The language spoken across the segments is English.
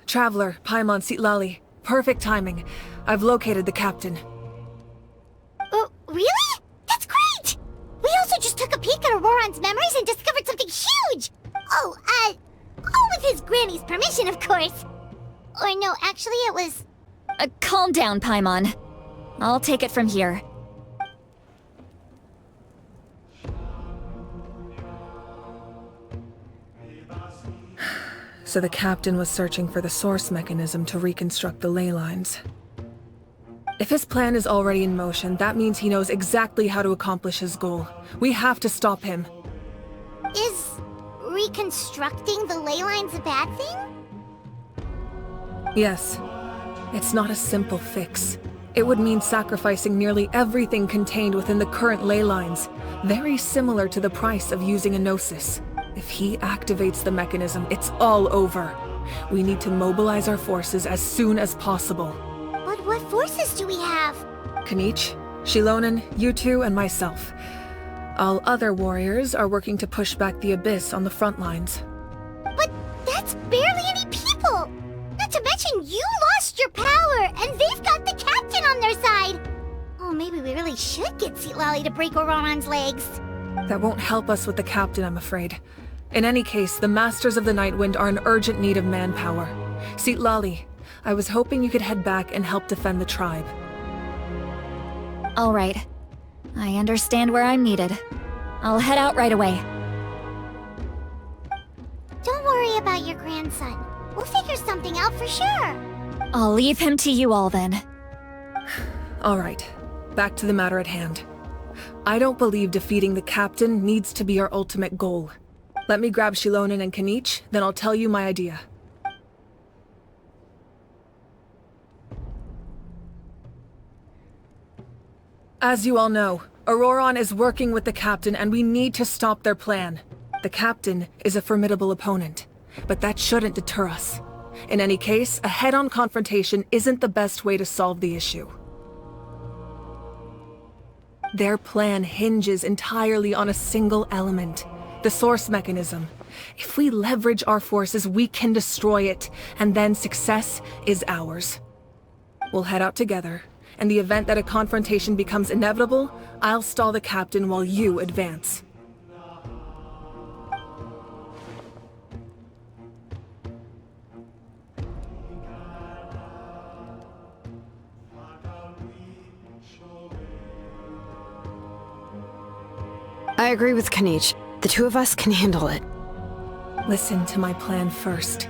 Traveler, Paimon Sitlali. Perfect timing. I've located the captain. Really? That's great! We also just took a peek at Auroron's memories and discovered something huge! All with his granny's permission, of course. Or no, actually it was... Calm down, Paimon. I'll take it from here. So the captain was searching for the source mechanism to reconstruct the ley lines. If his plan is already in motion, that means he knows exactly how to accomplish his goal. We have to stop him. Is reconstructing the ley lines a bad thing? Yes. It's not a simple fix. It would mean sacrificing nearly everything contained within the current ley lines, very similar to the price of using a gnosis. If he activates the mechanism, it's all over. We need to mobilize our forces as soon as possible. But what forces do we have? Kanich, Shilonen, you two, and myself. All other warriors are working to push back the Abyss on the front lines. But that's barely any people! Not to mention you lost your power, and they've got the captain on their side! Oh, maybe we really should get Sitlali to break Auroron's legs. That won't help us with the captain, I'm afraid. In any case, the Masters of the Nightwind are in urgent need of manpower. Sitlali, I was hoping you could head back and help defend the tribe. All right. I understand where I'm needed. I'll head out right away. Don't worry about your grandson. We'll figure something out for sure. I'll leave him to you all then. All right, back to the matter at hand. I don't believe defeating the captain needs to be our ultimate goal. Let me grab Shilonen and Kanich, then I'll tell you my idea. As you all know, Auroron is working with the captain and we need to stop their plan. The captain is a formidable opponent, but that shouldn't deter us. In any case, a head-on confrontation isn't the best way to solve the issue. Their plan hinges entirely on a single element, the source mechanism. If we leverage our forces, we can destroy it, and then success is ours. We'll head out together. In the event that a confrontation becomes inevitable, I'll stall the captain while you advance. I agree with Kanich. The two of us can handle it. Listen to my plan first.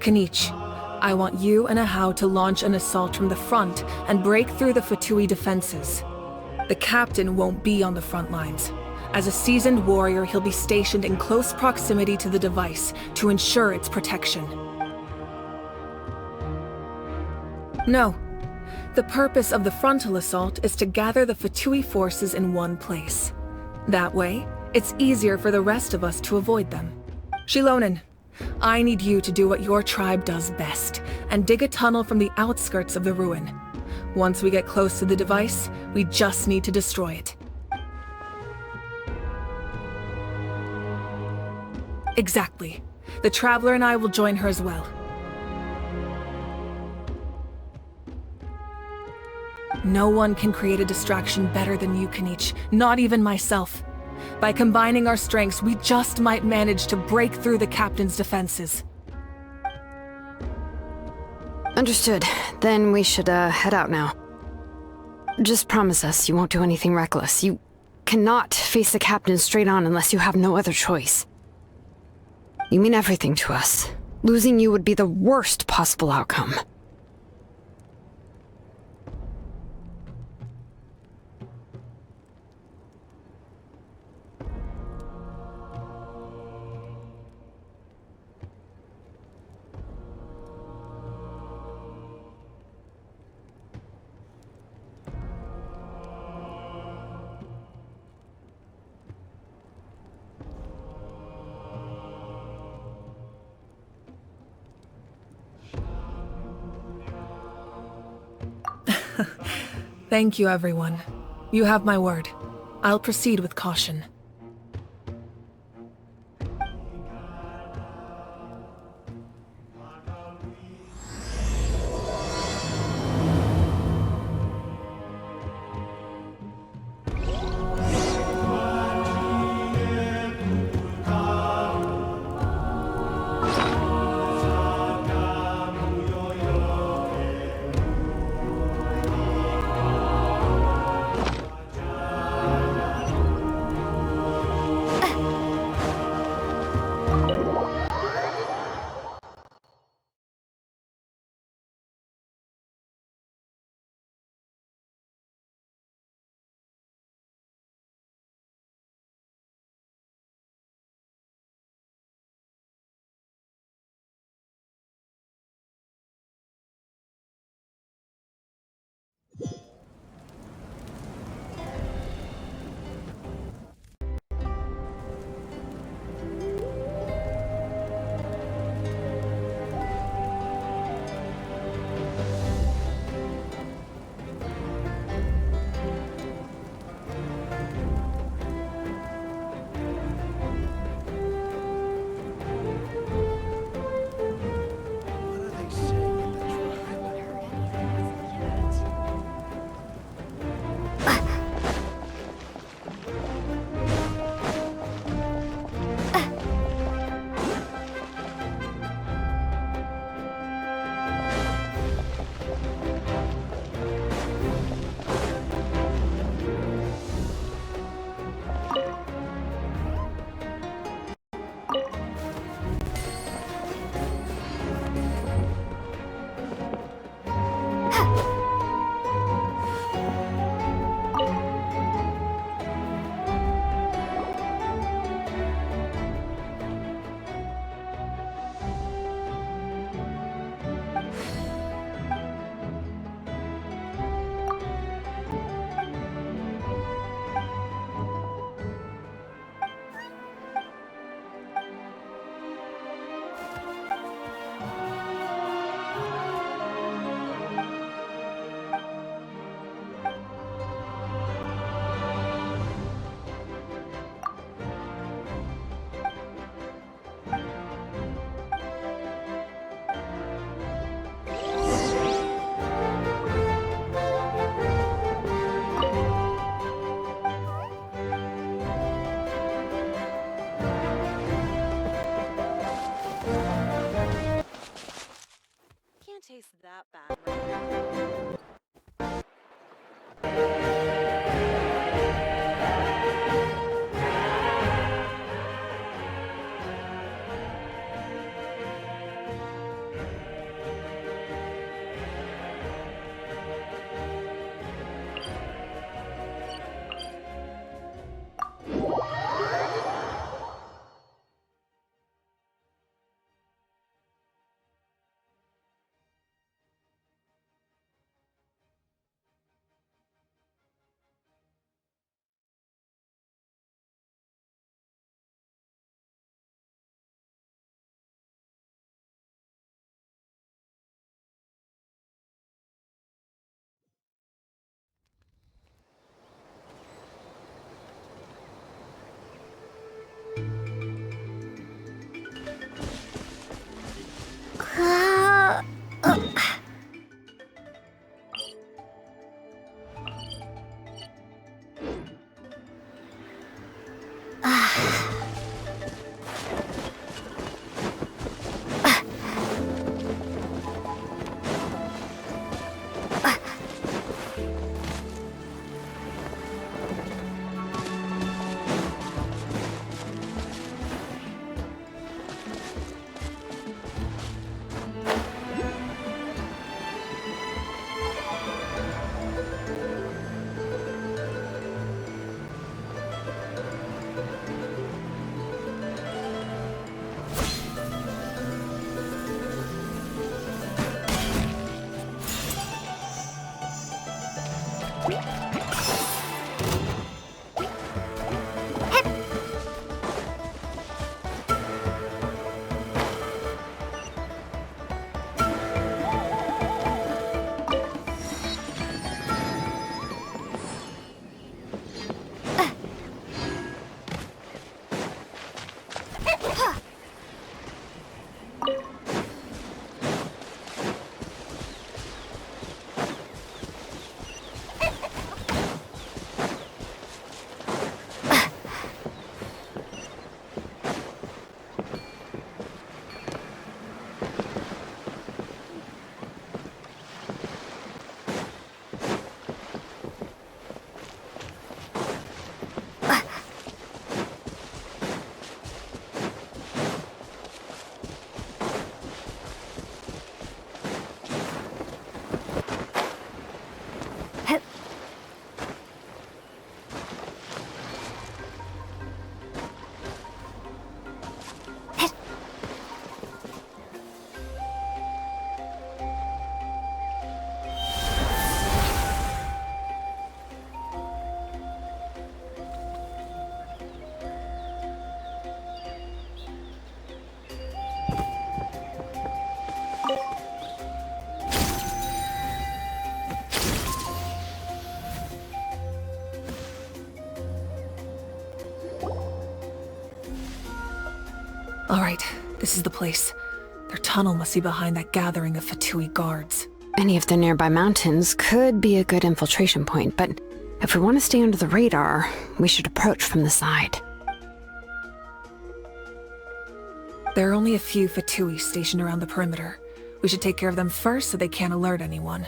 Kanich, I want you and Ahau to launch an assault from the front and break through the Fatui defenses. The captain won't be on the front lines. As a seasoned warrior, he'll be stationed in close proximity to the device to ensure its protection. No. The purpose of the frontal assault is to gather the Fatui forces in one place. That way, it's easier for the rest of us to avoid them. Shilonen, I need you to do what your tribe does best, and dig a tunnel from the outskirts of the ruin. Once we get close to the device, we just need to destroy it. Exactly. The Traveler and I will join her as well. No one can create a distraction better than you, Kanich, not even myself. By combining our strengths, we just might manage to break through the captain's defenses. Understood. Then we should, head out now. Just promise us you won't do anything reckless. You cannot face the captain straight on unless you have no other choice. You mean everything to us. Losing you would be the worst possible outcome. Thank you, everyone. You have my word. I'll proceed with caution. Alright, this is the place. Their tunnel must be behind that gathering of Fatui guards. Any of the nearby mountains could be a good infiltration point, but if we want to stay under the radar, we should approach from the side. There are only a few Fatui stationed around the perimeter. We should take care of them first so they can't alert anyone.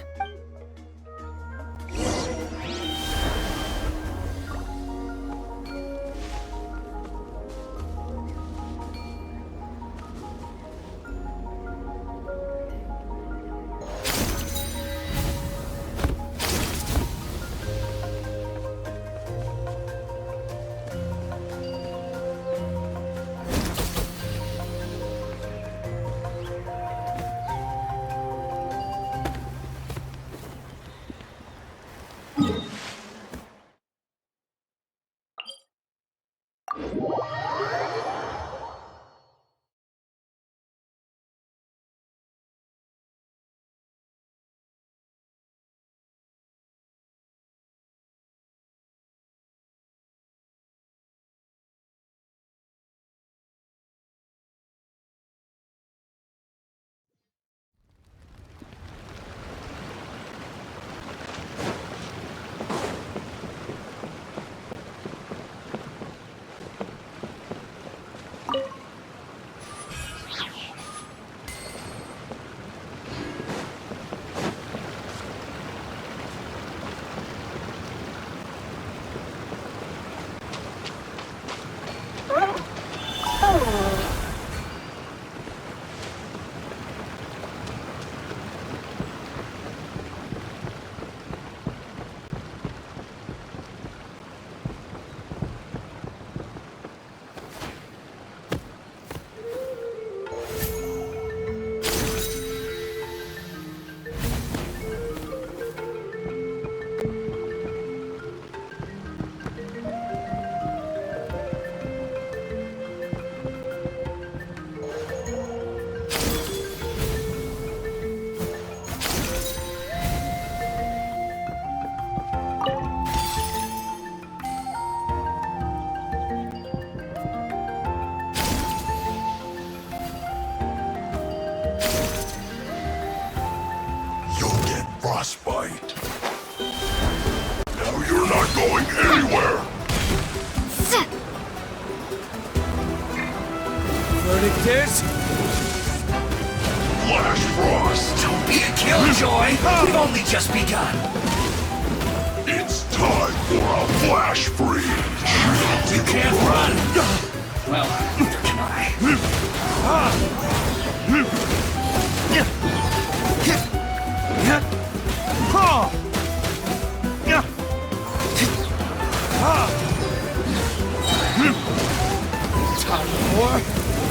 Frostbite. Now you're not going anywhere! Verdict is? Flash Frost! Don't be a killjoy! We've only just begun! It's time for a flash freeze! You can't run! Well, neither can I. Time for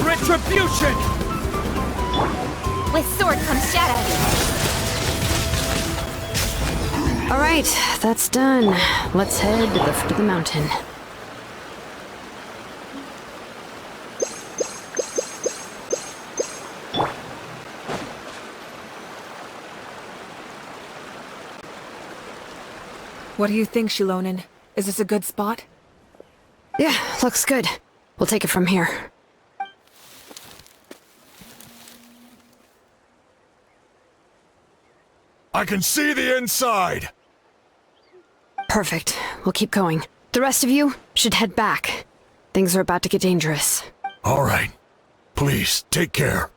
retribution! With sword comes shadow. All right, that's done. Let's head to the foot of the mountain. What do you think, Shilonin? Is this a good spot? Yeah, looks good. We'll take it from here. I can see the inside! Perfect. We'll keep going. The rest of you should head back. Things are about to get dangerous. All right. Please, take care.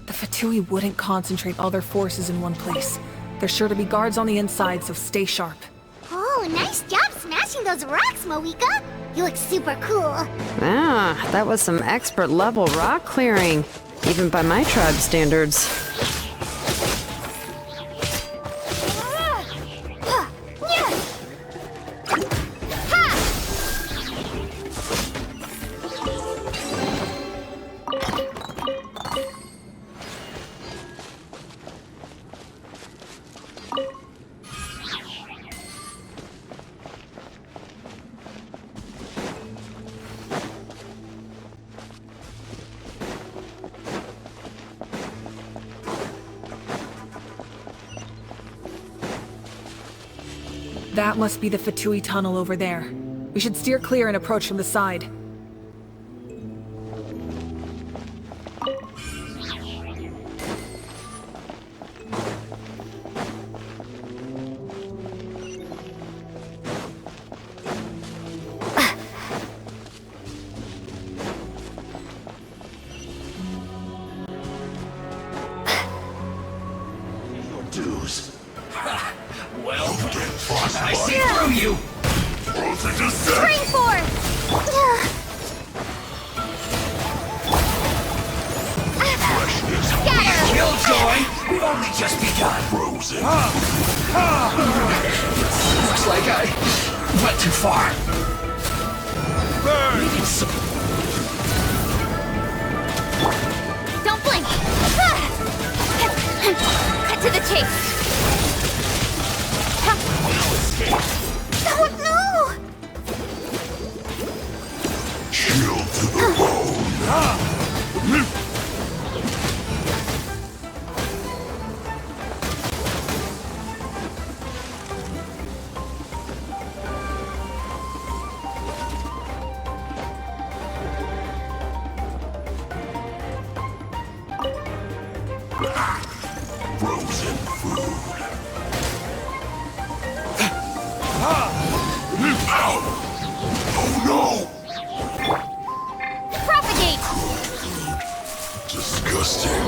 The Fatui wouldn't concentrate all their forces in one place. There's sure to be guards on the inside, so stay sharp. Oh, nice job smashing those rocks, Moika! You look super cool. Ah, that was some expert level rock clearing, even by my tribe standards. That must be the Fatui tunnel over there. We should steer clear and approach from the side. Your dues. Well, Get frostbite. I see through you! Frozen to death. Spring force! Freshness. Scatter! Killjoy! We've only just begun. Frozen. Looks like I went too far. Burn. Needed some... Don't blink! Cut to the chase! Oh no! Chill to the bone. Frozen food. Ow! Oh no! Propagate! Disgusting.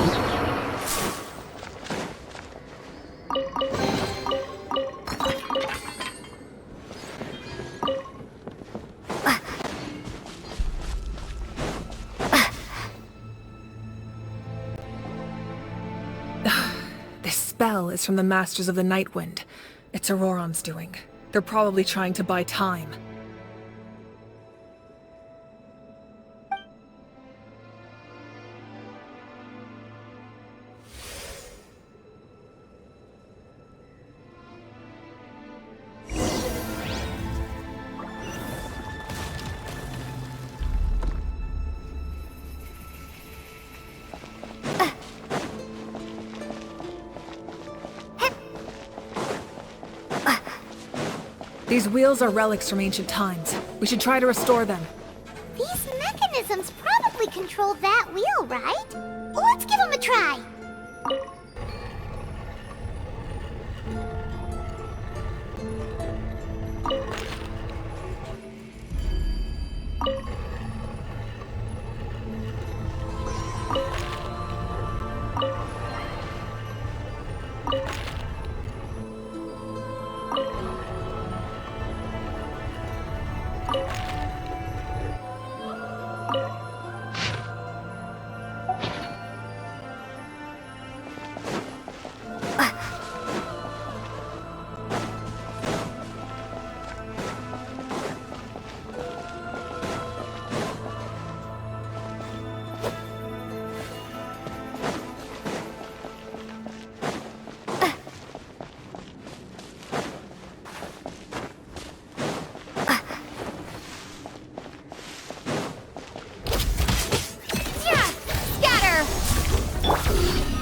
This spell is from the Masters of the Night Wind. It's Auroron's doing. They're probably trying to buy time. These wheels are relics from ancient times. We should try to restore them. These mechanisms probably control that wheel, right? Let's give them a try.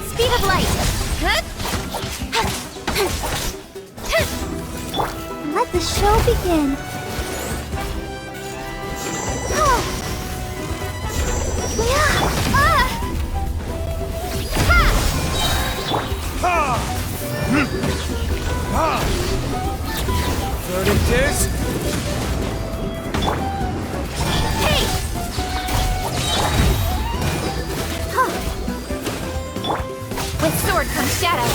Speed of light. Let the show begin. Third and disc. Hey! With sword comes shadow.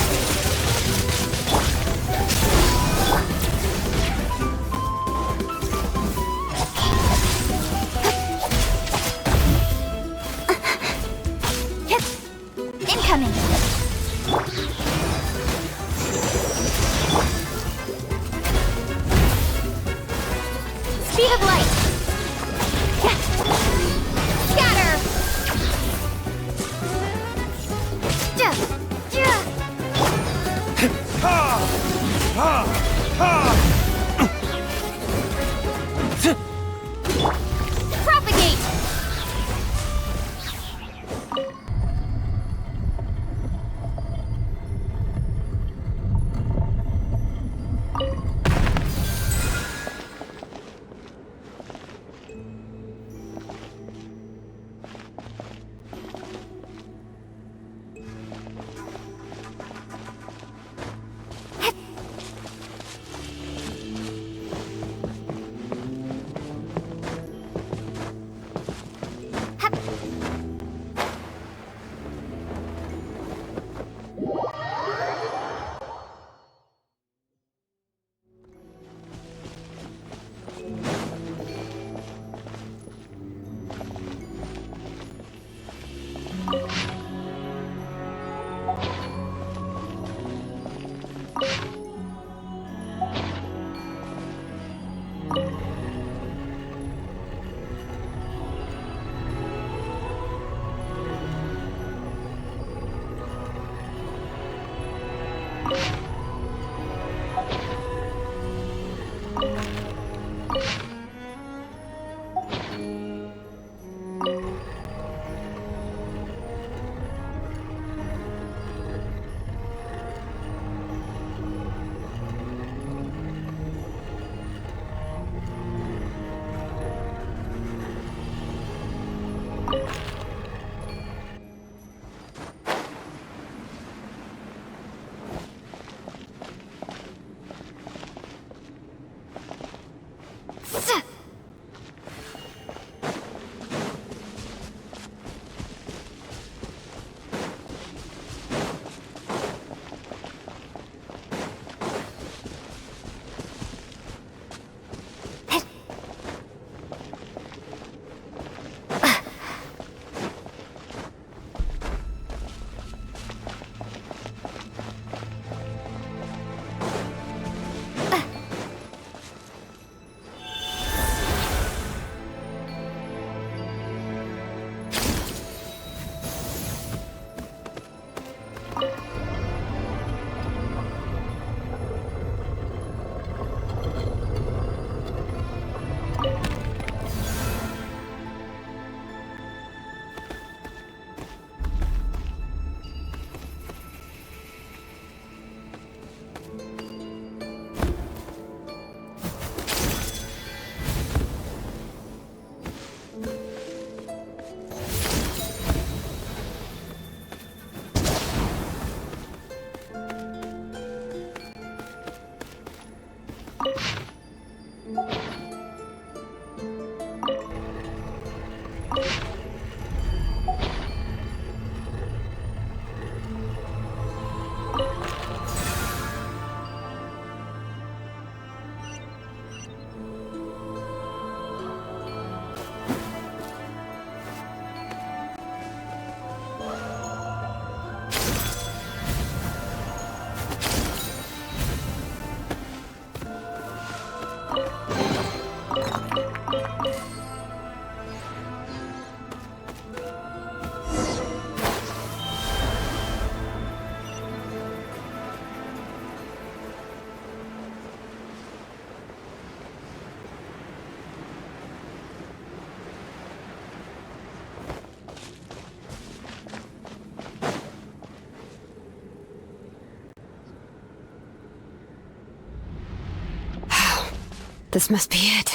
This must be it.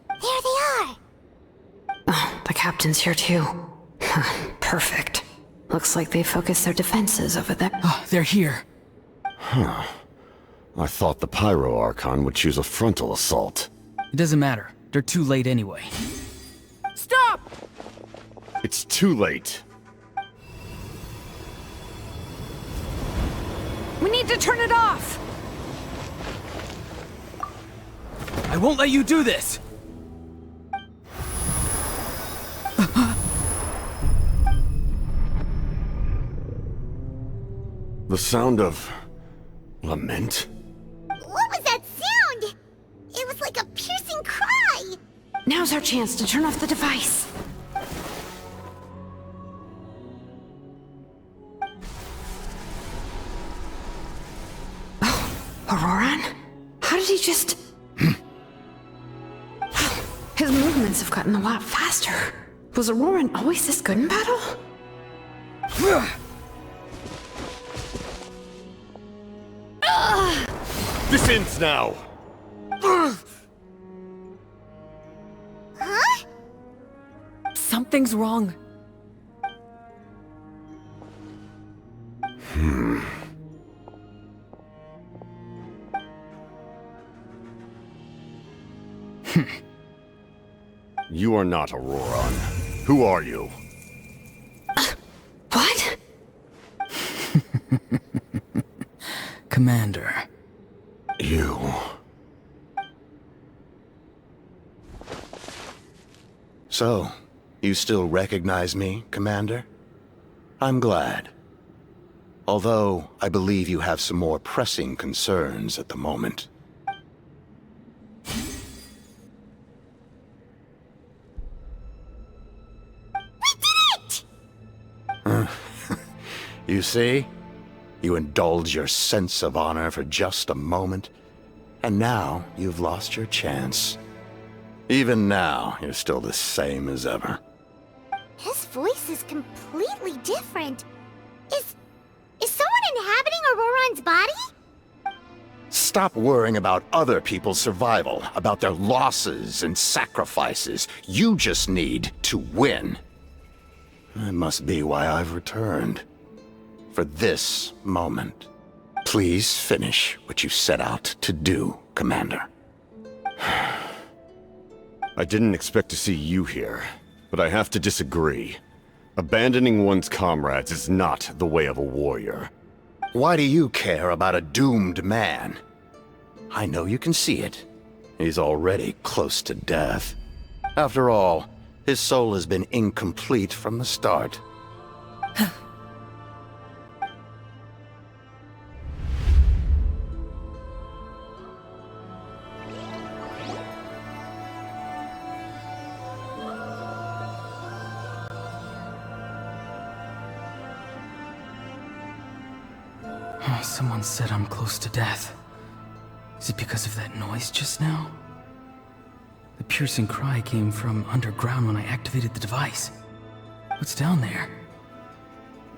There they are! Oh, the captain's here too. Perfect. Looks like they focused their defenses over there. Oh, they're here. I thought the Pyro Archon would choose a frontal assault. It doesn't matter. They're too late anyway. Stop! It's too late. We need to turn it off! I won't let you do this! The sound of... lament? What was that sound? It was like a piercing cry! Now's our chance to turn off the device. Oh, Auroran? How did he just... His movements have gotten a lot faster. Was Auroran always this good in battle? This ends now! Huh? Something's wrong. You are not Auroran. Who are you? What? Commander. You... So, you still recognize me, Commander? I'm glad. Although, I believe you have some more pressing concerns at the moment. We did it! You see? You indulge your sense of honor for just a moment, and now you've lost your chance. Even now, you're still the same as ever. His voice is completely different. Is someone inhabiting Auroran's body? Stop worrying about other people's survival, about their losses and sacrifices. You just need to win. That must be why I've returned. For this moment. Please finish what you set out to do, Commander. I didn't expect to see you here, but I have to disagree. Abandoning one's comrades is not the way of a warrior. Why do you care about a doomed man? I know you can see it. He's already close to death. After all, his soul has been incomplete from the start. Someone said I'm close to death. Is it because of that noise just now? The piercing cry came from underground when I activated the device. What's down there?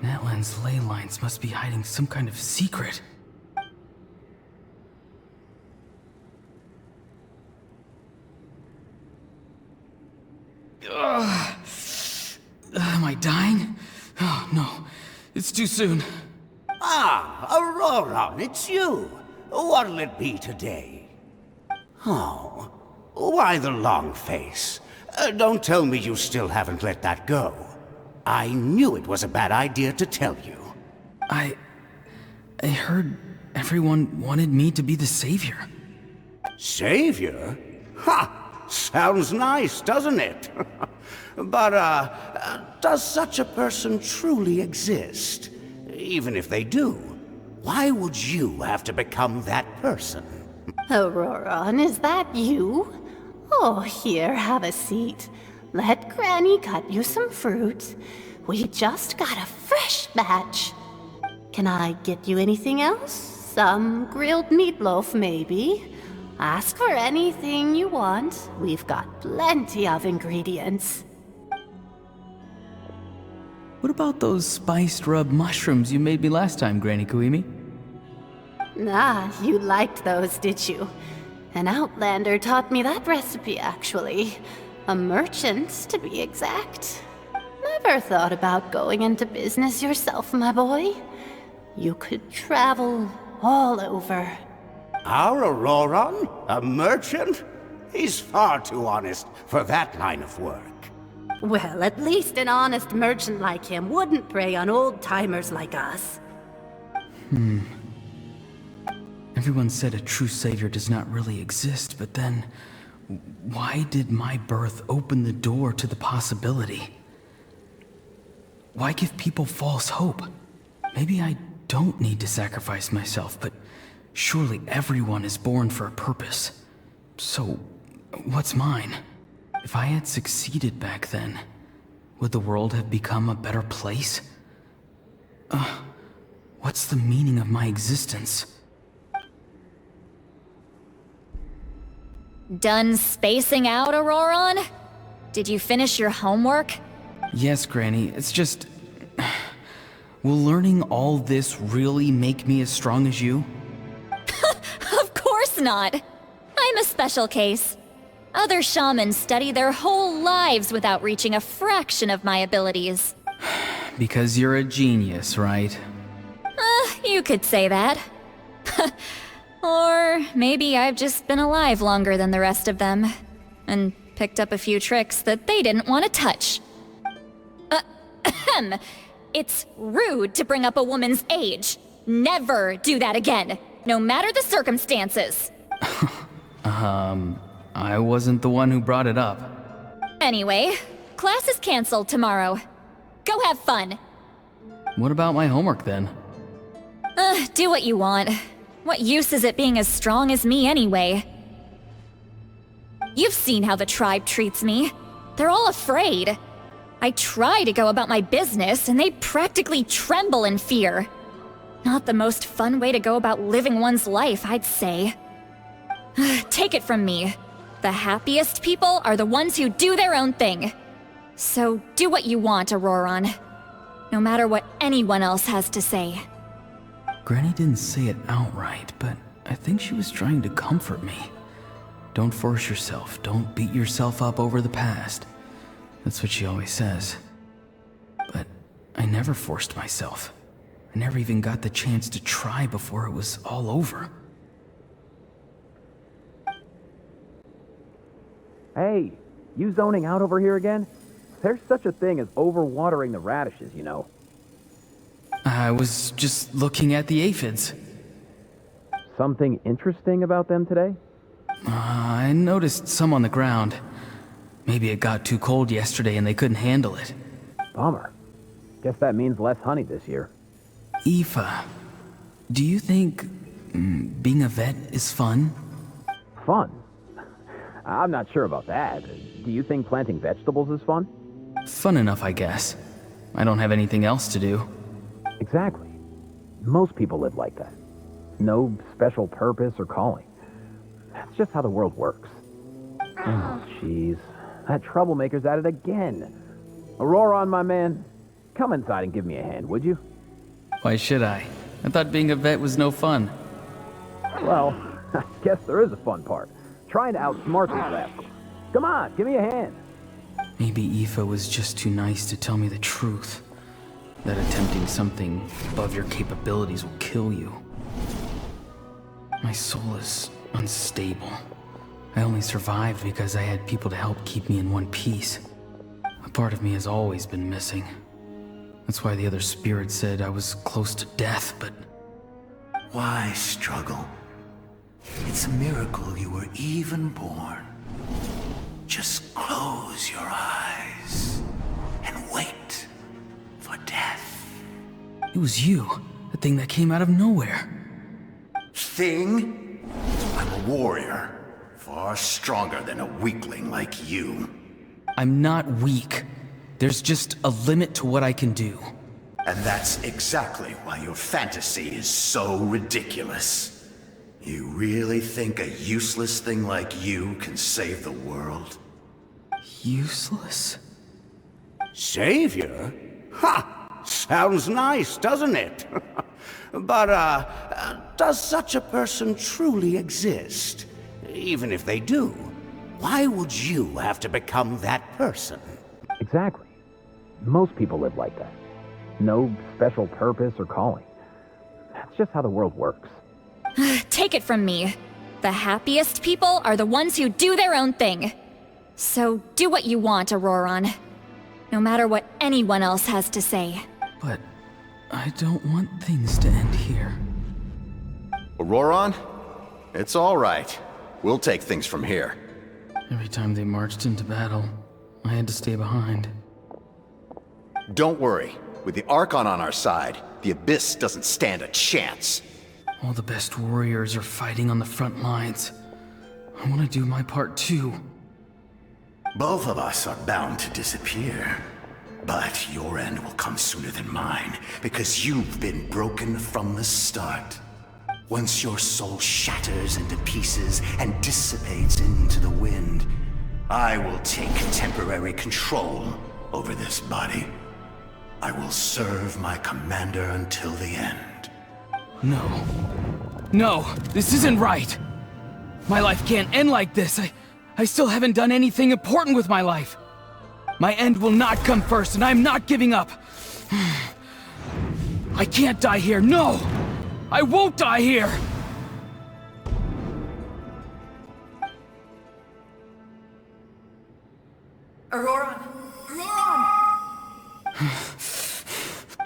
Natlan's ley lines must be hiding some kind of secret. Am I dying? Oh, no. It's too soon. Ah, Auroran, it's you. What'll it be today? Oh, why the long face? Don't tell me you still haven't let that go. I knew it was a bad idea to tell you. I heard everyone wanted me to be the savior. Savior? Ha! Sounds nice, doesn't it? But, does such a person truly exist? Even if they do, why would you have to become that person? Auroran, is that you? Oh, here, have a seat. Let Granny cut you some fruit. We just got a fresh batch. Can I get you anything else? Some grilled meatloaf, maybe? Ask for anything you want. We've got plenty of ingredients. What about those spiced rub mushrooms you made me last time, Granny Kuimi? Ah, you liked those, did you? An outlander taught me that recipe, actually. A merchant, to be exact. Never thought about going into business yourself, my boy? You could travel all over. Our Auroron? A merchant? He's far too honest for that line of work. Well, at least an honest merchant like him wouldn't prey on old-timers like us. Everyone said a true savior does not really exist, but then... why did my birth open the door to the possibility? Why give people false hope? Maybe I don't need to sacrifice myself, but surely everyone is born for a purpose. So, what's mine? If I had succeeded back then, would the world have become a better place? What's the meaning of my existence? Done spacing out, Auroron? Did you finish your homework? Yes, Granny, it's just... will learning all this really make me as strong as you? Of course not! I'm a special case. Other shamans study their whole lives without reaching a fraction of my abilities. Because you're a genius, right? You could say that. Or maybe I've just been alive longer than the rest of them, and picked up a few tricks that they didn't want to touch. It's rude to bring up a woman's age. Never do that again, no matter the circumstances. I wasn't the one who brought it up. Anyway, class is canceled tomorrow. Go have fun. What about my homework then? Do what you want. What use is it being as strong as me anyway? You've seen how the tribe treats me. They're all afraid. I try to go about my business, and they practically tremble in fear. Not the most fun way to go about living one's life, I'd say. Take it from me. The happiest people are the ones who do their own thing. So do what you want, Auroron. No matter what anyone else has to say. Granny didn't say it outright, but I think she was trying to comfort me. Don't force yourself. Don't beat yourself up over the past. That's what she always says. But I never forced myself. I never even got the chance to try before it was all over. Hey, you zoning out over here again? There's such a thing as overwatering the radishes, you know. I was just looking at the aphids. Something interesting about them today? I noticed some on the ground. Maybe it got too cold yesterday and they couldn't handle it. Bummer. Guess that means less honey this year. Aoife, do you think being a vet is fun? Fun? I'm not sure about that. Do you think planting vegetables is fun? Fun enough, I guess. I don't have anything else to do. Exactly. Most people live like that. No special purpose or calling. That's just how the world works. Oh, jeez. That troublemaker's at it again. Auroron, my man, come inside and give me a hand, would you? Why should I? I thought being a vet was no fun. Well, I guess there is a fun part. Trying to outsmart these rascals. Come on, give me a hand. Maybe Aoife was just too nice to tell me the truth. That attempting something above your capabilities will kill you. My soul is unstable. I only survived because I had people to help keep me in one piece. A part of me has always been missing. That's why the other spirits said I was close to death, but... Why struggle? It's a miracle you were even born. Just close your eyes and wait for death. It was you, the thing that came out of nowhere. Thing? I'm a warrior. Far stronger than a weakling like you. I'm not weak. There's just a limit to what I can do. And that's exactly why your fantasy is so ridiculous. You really think a useless thing like you can save the world? Useless? Savior? Ha! Sounds nice, doesn't it? But, does such a person truly exist? even if they do, why would you have to become that person? Exactly. Most people live like that. No special purpose or calling. That's just how the world works. Take it from me. The happiest people are the ones who do their own thing. So do what you want, Auroron. No matter what anyone else has to say. But I don't want things to end here. Auroron? It's all right. We'll take things from here. Every time they marched into battle, I had to stay behind. Don't worry. With the Archon on our side, the Abyss doesn't stand a chance. All the best warriors are fighting on the front lines. I want to do my part too. Both of us are bound to disappear. But your end will come sooner than mine, because you've been broken from the start. Once your soul shatters into pieces and dissipates into the wind, I will take temporary control over this body. I will serve my commander until the end. No. No, this isn't right. My life can't end like this. I still haven't done anything important with my life. My end will not come first, and I'm not giving up. I can't die here, no! I won't die here! Auroron!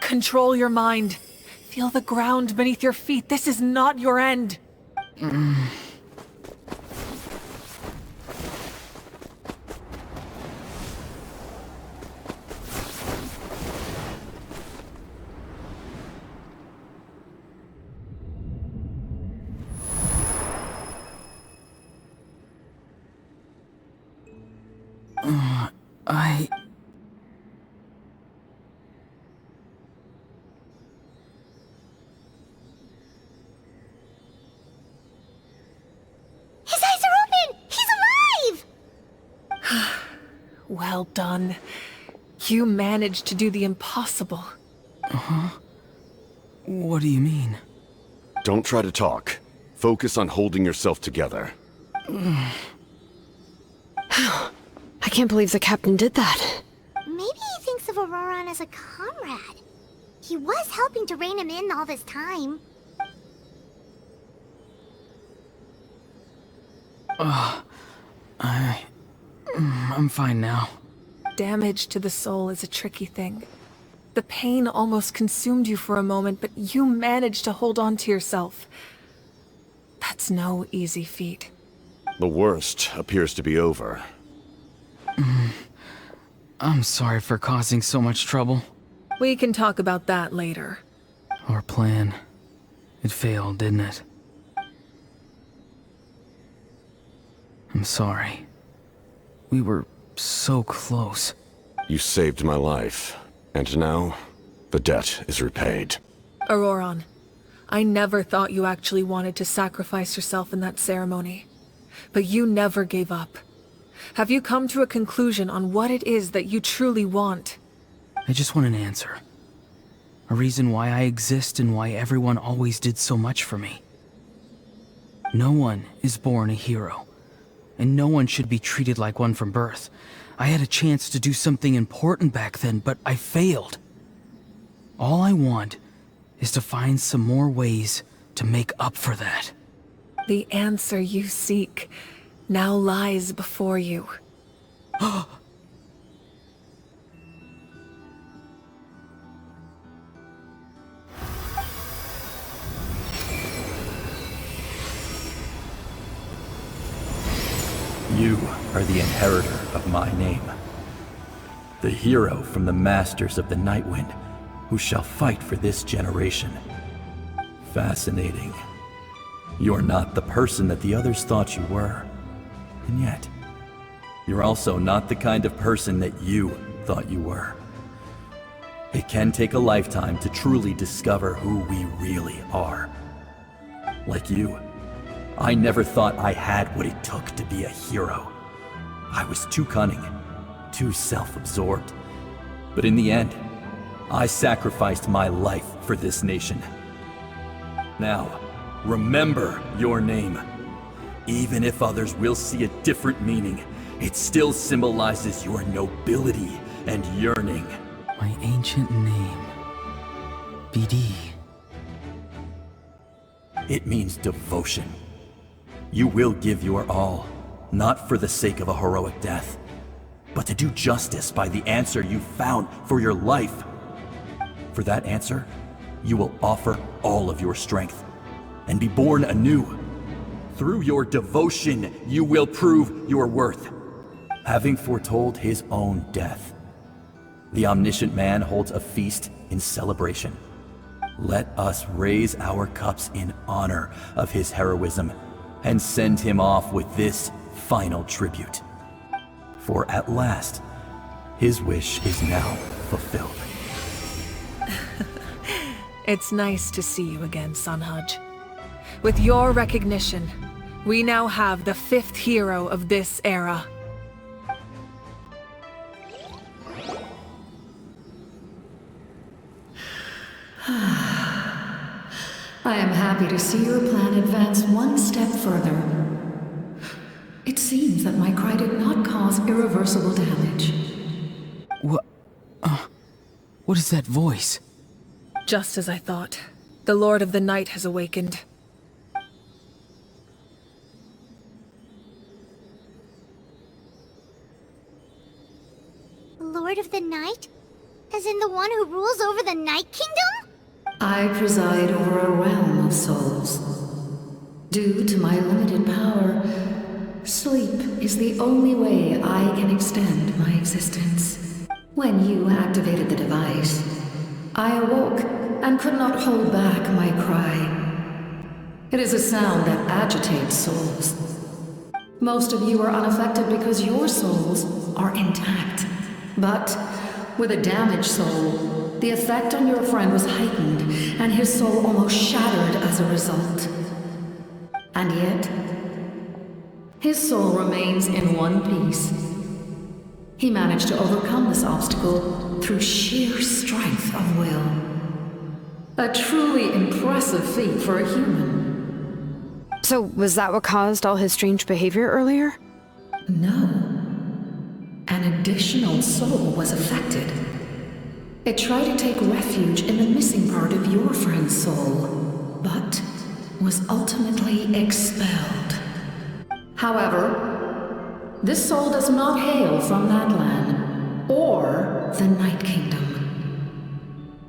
Control your mind. Feel the ground beneath your feet. This is not your end. His eyes are open! He's alive! Well done. You managed to do the impossible. What do you mean? Don't try to talk. Focus on holding yourself together. I can't believe the captain did that. Maybe he thinks of Auroron as a comrade. He was helping to rein him in all this time. I'm fine now. Damage to the soul is a tricky thing. The pain almost consumed you for a moment, but you managed to hold on to yourself. That's no easy feat. The worst appears to be over. I'm sorry for causing so much trouble. We can talk about that later. Our plan. It failed, didn't it? I'm sorry. We were so close. You saved my life, and now the debt is repaid. Auroron, I never thought you actually wanted to sacrifice yourself in that ceremony. But you never gave up. Have you come to a conclusion on what it is that you truly want? I just want an answer. A reason why I exist and why everyone always did so much for me. No one is born a hero, and no one should be treated like one from birth. I had a chance to do something important back then, but I failed. All I want is to find some more ways to make up for that. The answer you seek now lies before you. You are the inheritor of my name. The hero from the Masters of the Nightwind, who shall fight for this generation. Fascinating. You're not the person that the others thought you were. And yet, you're also not the kind of person that you thought you were. It can take a lifetime to truly discover who we really are. Like you, I never thought I had what it took to be a hero. I was too cunning, too self-absorbed. But in the end, I sacrificed my life for this nation. Now, remember your name. Even if others will see a different meaning, it still symbolizes your nobility and yearning. My ancient name. BD. It means devotion. You will give your all, not for the sake of a heroic death, but to do justice by the answer you found for your life. For that answer, you will offer all of your strength and be born anew. Through your devotion, you will prove your worth. Having foretold his own death, the omniscient man holds a feast in celebration. Let us raise our cups in honor of his heroism and send him off with this final tribute. For at last, his wish is now fulfilled. It's nice to see you again, Sanhaj. With your recognition, we now have the 5th hero of this era. I am happy to see your plan advance one step further. It seems that my cry did not cause irreversible damage. What is that voice? Just as I thought. The Lord of the Night has awakened. Lord of the Night? As in the one who rules over the Night Kingdom? I preside over a realm of souls. Due to my limited power, sleep is the only way I can extend my existence. When you activated the device, I awoke and could not hold back my cry. It is a sound that agitates souls. Most of you are unaffected because your souls are intact. But with a damaged soul, the effect on your friend was heightened, and his soul almost shattered as a result. And yet, his soul remains in one piece. He managed to overcome this obstacle through sheer strength of will. A truly impressive feat for a human. So, was that what caused all his strange behavior earlier? No. An additional soul was affected. It tried to take refuge in the missing part of your friend's soul, but was ultimately expelled. However, this soul does not hail from that land, or the Night Kingdom.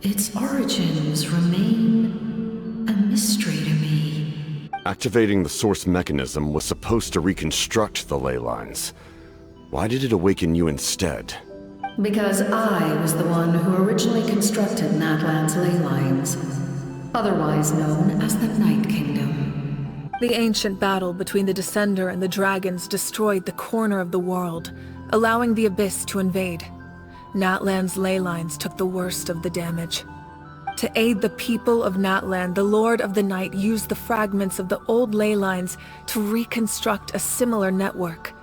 Its origins remain a mystery to me. Activating the source mechanism was supposed to reconstruct the ley lines. Why did it awaken you instead? Because I was the one who originally constructed Natlan's ley lines, otherwise known as the Night Kingdom. The ancient battle between the Descender and the dragons destroyed the corner of the world, allowing the Abyss to invade. Natlan's ley lines took the worst of the damage. To aid the people of Natlan, the Lord of the Night used the fragments of the old ley lines to reconstruct a similar network.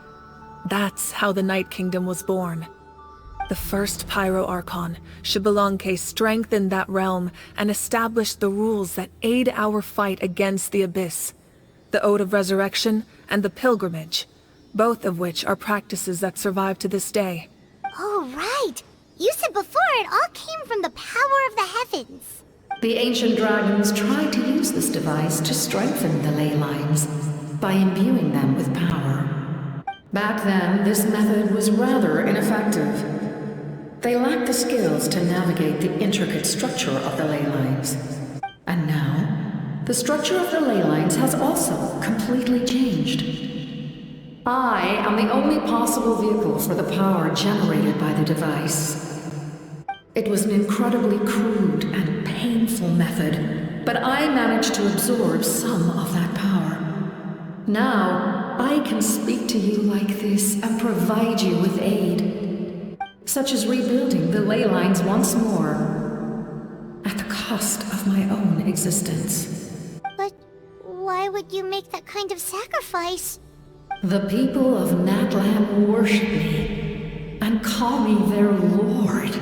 That's how the Night Kingdom was born. The first Pyro Archon, Xbalanque, strengthened that realm and established the rules that aid our fight against the Abyss. The Ode of Resurrection and the Pilgrimage, both of which are practices that survive to this day. Oh, right! You said before it all came from the power of the heavens. The ancient dragons tried to use this device to strengthen the ley lines by imbuing them with power. Back then, this method was rather ineffective. They lacked the skills to navigate the intricate structure of the ley lines. And now, the structure of the ley lines has also completely changed. I am the only possible vehicle for the power generated by the device. It was an incredibly crude and painful method, but I managed to absorb some of that power. Now, I can speak to you like this and provide you with aid, such as rebuilding the ley lines once more, at the cost of my own existence. But why would you make that kind of sacrifice? The people of Natlan worship me and call me their lord.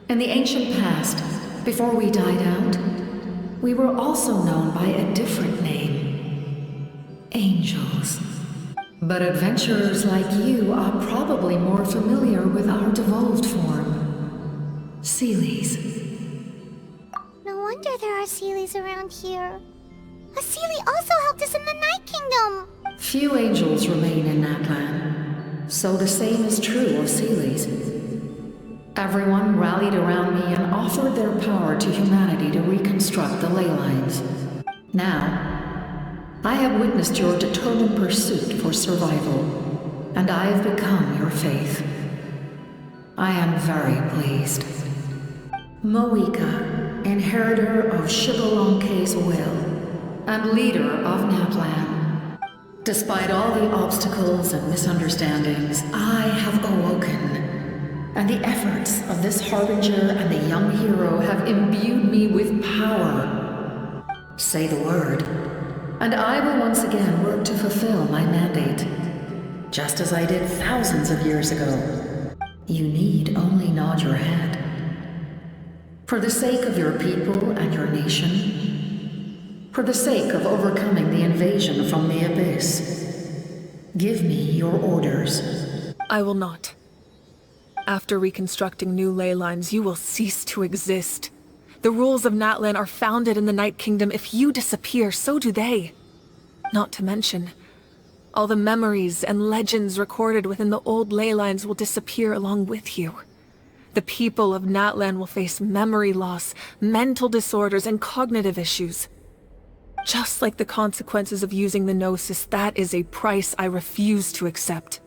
In the ancient past, before we died out, we were also known by a different name. Angels. But adventurers like you are probably more familiar with our devolved form. Seelies. No wonder there are Seelies around here. A Seelie also helped us in the Night Kingdom. Few angels remain in Natlan, so the same is true of Seelies. Everyone rallied around me and offered their power to humanity to reconstruct the ley lines. Now, I have witnessed your determined pursuit for survival, and I have become your faith. I am very pleased. Moika, inheritor of Shibalonke's will, and leader of Naplan. Despite all the obstacles and misunderstandings, I have awoken, and the efforts of this Harbinger and the young hero have imbued me with power. Say the word, and I will once again work to fulfill my mandate, just as I did thousands of years ago. You need only nod your head. For the sake of your people and your nation, for the sake of overcoming the invasion from the Abyss, give me your orders. I will not. After reconstructing new ley lines, you will cease to exist. The rules of Natlan are founded in the Night Kingdom. If you disappear, so do they. Not to mention, all the memories and legends recorded within the old ley lines will disappear along with you. The people of Natlan will face memory loss, mental disorders, and cognitive issues. Just like the consequences of using the Gnosis, that is a price I refuse to accept.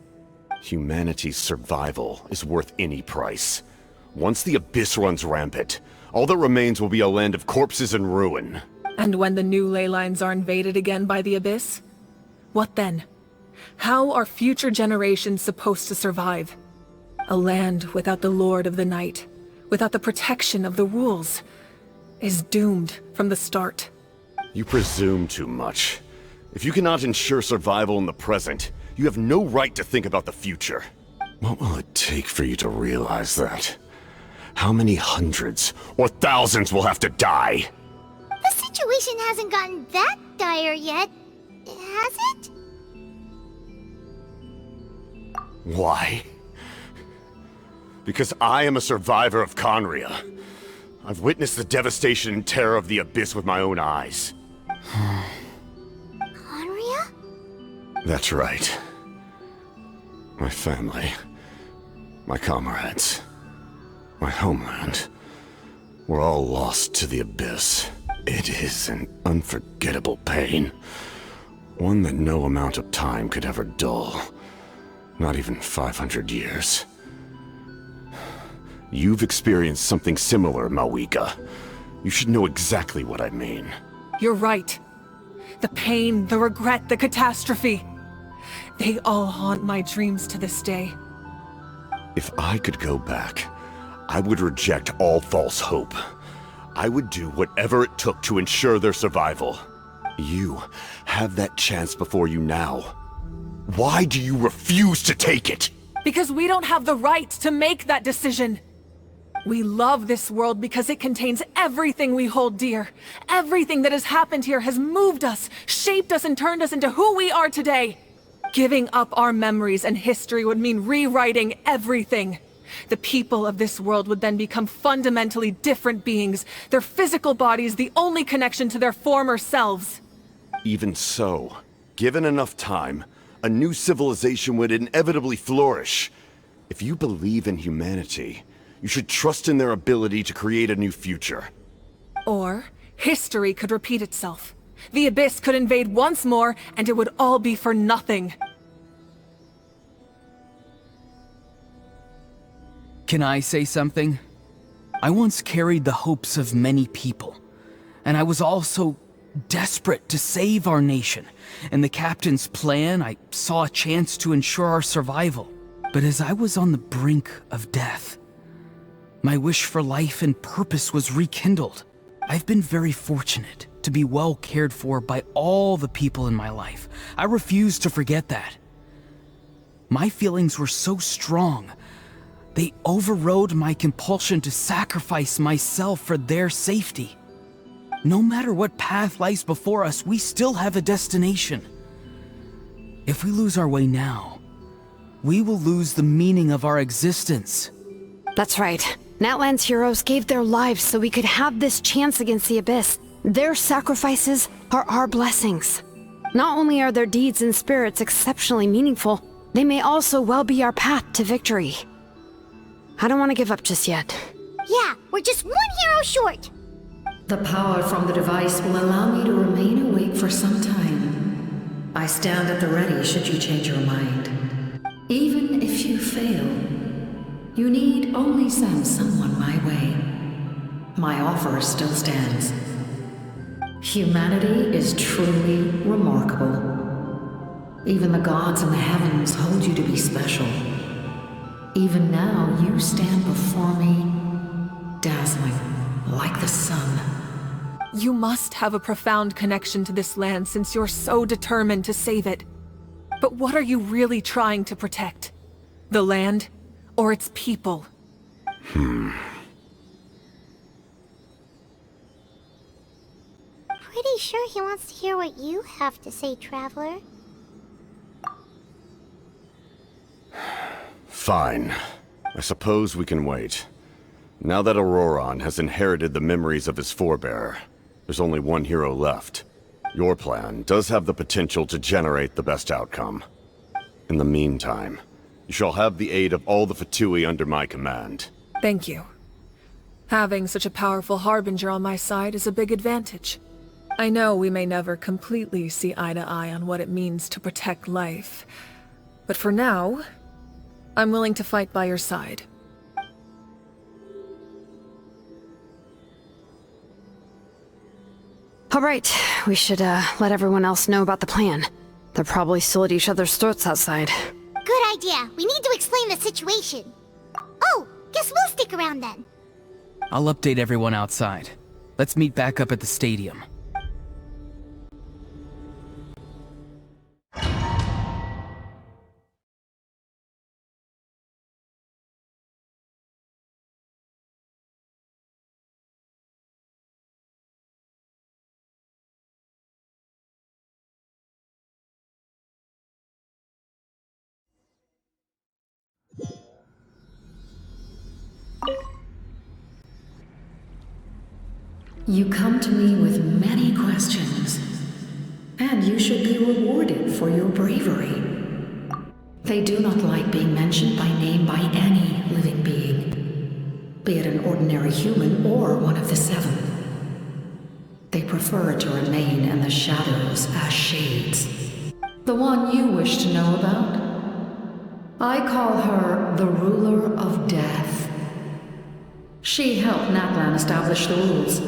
Humanity's survival is worth any price. Once the Abyss runs rampant, all that remains will be a land of corpses and ruin. And when the new ley lines are invaded again by the Abyss? What then? How are future generations supposed to survive? A land without the Lord of the Night, without the protection of the rules, is doomed from the start. You presume too much. If you cannot ensure survival in the present, you have no right to think about the future. What will it take for you to realize that? How many hundreds or thousands will have to die? The situation hasn't gotten that dire yet, has it? Why? Because I am a survivor of Conria. I've witnessed the devastation and terror of the Abyss with my own eyes. Conria? That's right. My family, my comrades, my homeland, were all lost to the Abyss. It is an unforgettable pain. One that no amount of time could ever dull. Not even 500 years. You've experienced something similar, Mawika. You should know exactly what I mean. You're right. The pain, the regret, the catastrophe. They all haunt my dreams to this day. If I could go back, I would reject all false hope. I would do whatever it took to ensure their survival. You have that chance before you now. Why do you refuse to take it? Because we don't have the right to make that decision. We love this world because it contains everything we hold dear. Everything that has happened here has moved us, shaped us, and turned us into who we are today. Giving up our memories and history would mean rewriting everything. The people of this world would then become fundamentally different beings, their physical bodies the only connection to their former selves. Even so, given enough time, a new civilization would inevitably flourish. If you believe in humanity, you should trust in their ability to create a new future. Or, history could repeat itself. The Abyss could invade once more, and it would all be for nothing. Can I say something? I once carried the hopes of many people, and I was also desperate to save our nation. In the captain's plan, I saw a chance to ensure our survival. But as I was on the brink of death, my wish for life and purpose was rekindled. I've been very fortunate to be well cared for by all the people in my life. I refuse to forget that. My feelings were so strong, they overrode my compulsion to sacrifice myself for their safety. No matter what path lies before us, we still have a destination. If we lose our way now, we will lose the meaning of our existence. That's right. Natlan's heroes gave their lives so we could have this chance against the Abyss. Their sacrifices are our blessings. Not only are their deeds and spirits exceptionally meaningful, they may also well be our path to victory. I don't want to give up just yet. Yeah, we're just one hero short. The power from the device will allow me to remain awake for some time. I stand at the ready should you change your mind. Even if you fail, you need only send someone my way. My offer still stands. Humanity is truly remarkable. Even the gods in the heavens hold you to be special. Even now, you stand before me, dazzling like the sun. You must have a profound connection to this land since you're so determined to save it. But what are you really trying to protect? The land, or its people? Pretty sure he wants to hear what you have to say, Traveler. Fine. I suppose we can wait. Now that Auroron has inherited the memories of his forebear, there's only one hero left. Your plan does have the potential to generate the best outcome. In the meantime, you shall have the aid of all the Fatui under my command. Thank you. Having such a powerful harbinger on my side is a big advantage. I know we may never completely see eye to eye on what it means to protect life, but for now, I'm willing to fight by your side. All right, we should let everyone else know about the plan. They're probably still at each other's throats outside. Good idea. We need to explain the situation. Oh, guess we'll stick around then. I'll update everyone outside. Let's meet back up at the stadium. You come to me with many questions, and you should be rewarded for your bravery. They do not like being mentioned by name by any living being, be it an ordinary human or one of the seven. They prefer to remain in the shadows as shades. The one you wish to know about? I call her the Ruler of Death. She helped Natlan establish the rules.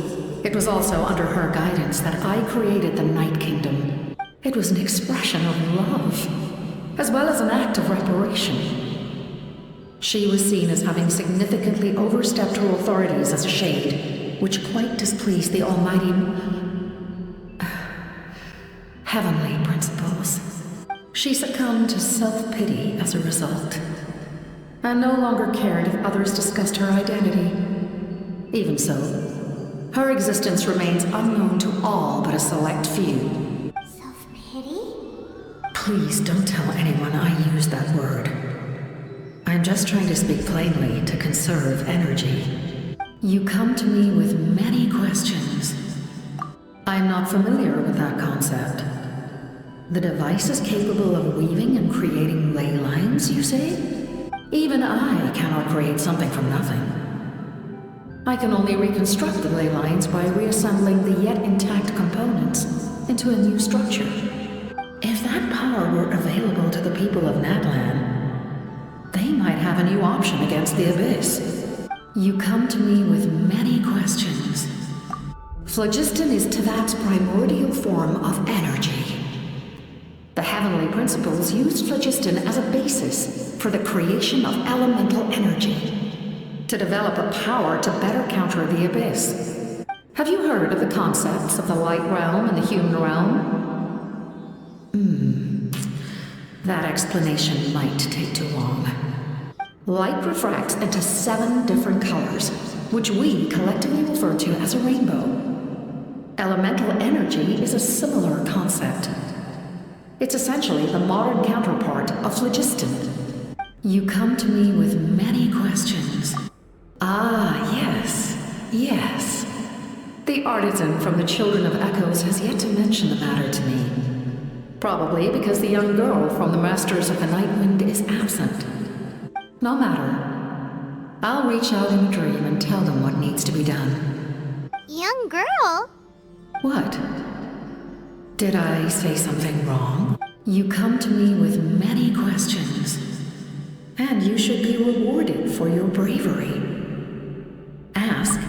It was also under her guidance that I created the Night Kingdom. It was an expression of love, as well as an act of reparation. She was seen as having significantly overstepped her authorities as a shade, which quite displeased the almighty heavenly principles. She succumbed to self-pity as a result, and no longer cared if others discussed her identity. Even so, her existence remains unknown to all but a select few. Self-pity? Please don't tell anyone I used that word. I'm just trying to speak plainly to conserve energy. You come to me with many questions. I'm not familiar with that concept. The device is capable of weaving and creating ley lines, you say? Even I cannot create something from nothing. I can only reconstruct the ley lines by reassembling the yet intact components into a new structure. If that power were available to the people of Natlan, they might have a new option against the Abyss. You come to me with many questions. Phlogiston is Teyvat's primordial form of energy. The heavenly principles used phlogiston as a basis for the creation of elemental energy, to develop a power to better counter the Abyss. Have you heard of the concepts of the light realm and the human realm? That explanation might take too long. Light refracts into 7 different colors, which we collectively refer to as a rainbow. Elemental energy is a similar concept. It's essentially the modern counterpart of phlogiston. You come to me with many questions. Ah, yes, yes. The artisan from the Children of Echoes has yet to mention the matter to me. Probably because the young girl from the Masters of the Nightwind is absent. No matter. I'll reach out in a dream and tell them what needs to be done. Young girl? What? Did I say something wrong? You come to me with many questions. And you should be rewarded for your bravery. Ask.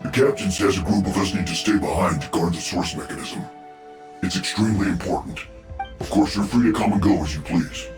The captain says a group of us need to stay behind to guard the source mechanism. It's extremely important. Of course, you're free to come and go as you please.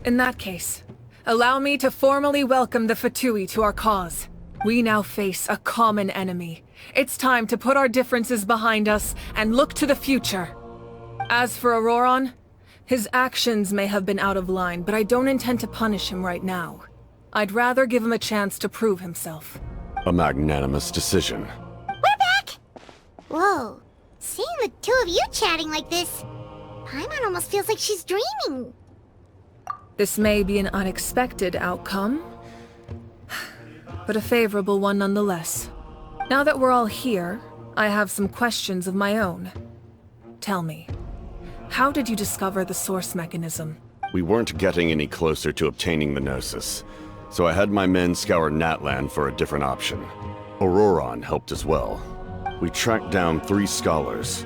In that case, allow me to formally welcome the Fatui to our cause. We now face a common enemy. It's time to put our differences behind us and look to the future. As for Auroron, his actions may have been out of line, but I don't intend to punish him right now. I'd rather give him a chance to prove himself. A magnanimous decision. We're back! Whoa. Seeing the two of you chatting like this, Paimon almost feels like she's dreaming. This may be an unexpected outcome, but a favorable one nonetheless. Now that we're all here, I have some questions of my own. Tell me, how did you discover the source mechanism? We weren't getting any closer to obtaining the Gnosis, so I had my men scour Natlan for a different option. Auroron helped as well. We tracked down 3 scholars,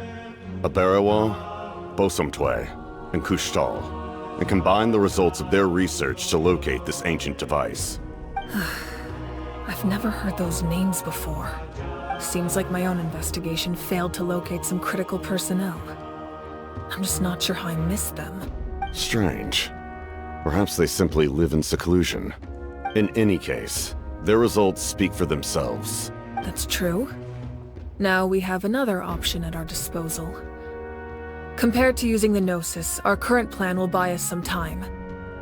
Abarawa, Bosomtwe, and Kushtal, and combined the results of their research to locate this ancient device. I've never heard those names before. Seems like my own investigation failed to locate some critical personnel. I'm just not sure how I missed them. Strange. Perhaps they simply live in seclusion. In any case, their results speak for themselves. That's true. Now we have another option at our disposal. Compared to using the Gnosis, our current plan will buy us some time.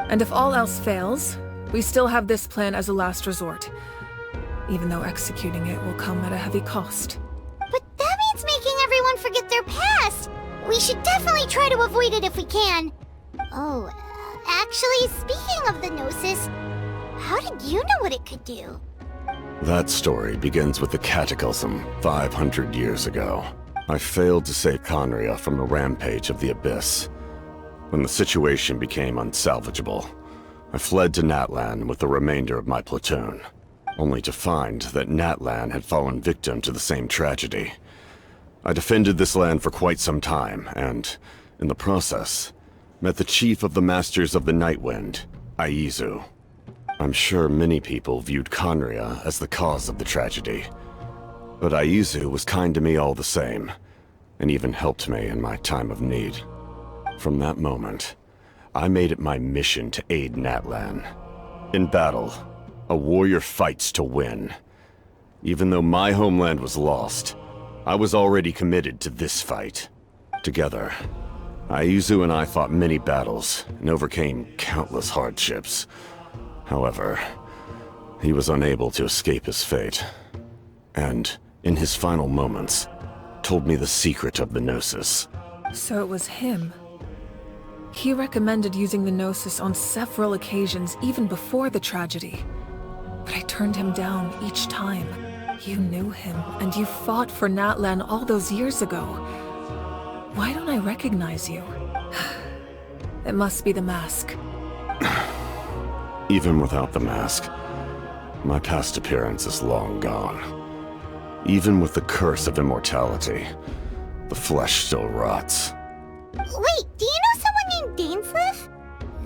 And if all else fails, we still have this plan as a last resort. even though executing it will come at a heavy cost. But that means making everyone forget their past! We should definitely try to avoid it if we can. Oh, actually, speaking of the Gnosis, how did you know what it could do? That story begins with the Cataclysm 500 years ago. I failed to save Conria from the rampage of the Abyss. When the situation became unsalvageable, I fled to Natlan with the remainder of my platoon, only to find that Natlan had fallen victim to the same tragedy. I defended this land for quite some time, and, in the process, met the chief of the Masters of the Nightwind, Aizu. I'm sure many people viewed Conria as the cause of the tragedy, but Aizu was kind to me all the same, and even helped me in my time of need. From that moment, I made it my mission to aid Natlan. In battle, a warrior fights to win. Even though my homeland was lost, I was already committed to this fight. Together, Aizu and I fought many battles and overcame countless hardships. However, he was unable to escape his fate, and, in his final moments, told me the secret of the Gnosis. So it was him. He recommended using the Gnosis on several occasions, even before the tragedy. But I turned him down each time. You knew him, and you fought for Natlan all those years ago. Why don't I recognize you? It must be the mask. Even without the mask, my past appearance is long gone. Even with the curse of immortality, the flesh still rots. Wait, do you know someone named Dainsleif?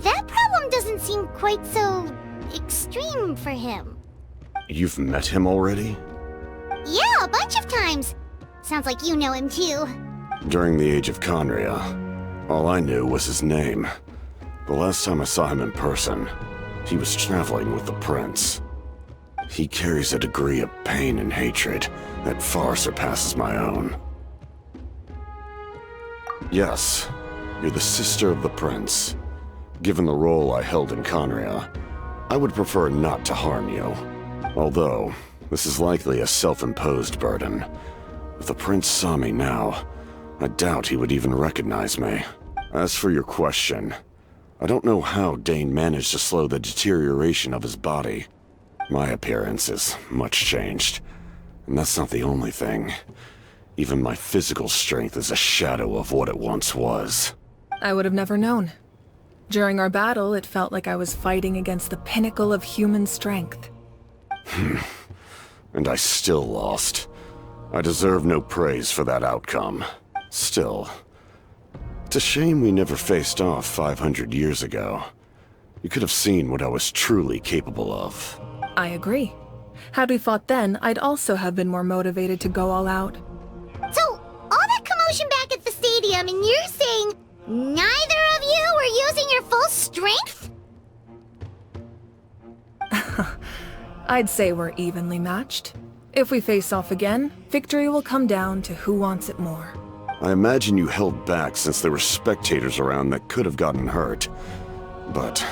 That problem doesn't seem quite so extreme for him. You've met him already? Yeah, a bunch of times. Sounds like you know him too. During the Age of Conria, all I knew was his name. The last time I saw him in person, he was traveling with the prince. He carries a degree of pain and hatred that far surpasses my own. Yes, you're the sister of the prince. Given the role I held in Conria, I would prefer not to harm you. Although, this is likely a self-imposed burden. If the prince saw me now, I doubt he would even recognize me. As for your question, I don't know how Dane managed to slow the deterioration of his body. My appearance is much changed, and that's not the only thing. Even my physical strength is a shadow of what it once was. I would have never known. During our battle, it felt like I was fighting against the pinnacle of human strength. And I still lost. I deserve no praise for that outcome. Still, it's a shame we never faced off 500 years ago. You could have seen what I was truly capable of. I agree. Had we fought then, I'd also have been more motivated to go all out. So, all that commotion back at the stadium, and you're saying neither of you were using your full strength? I'd say we're evenly matched. If we face off again, victory will come down to who wants it more. I imagine you held back since there were spectators around that could have gotten hurt. But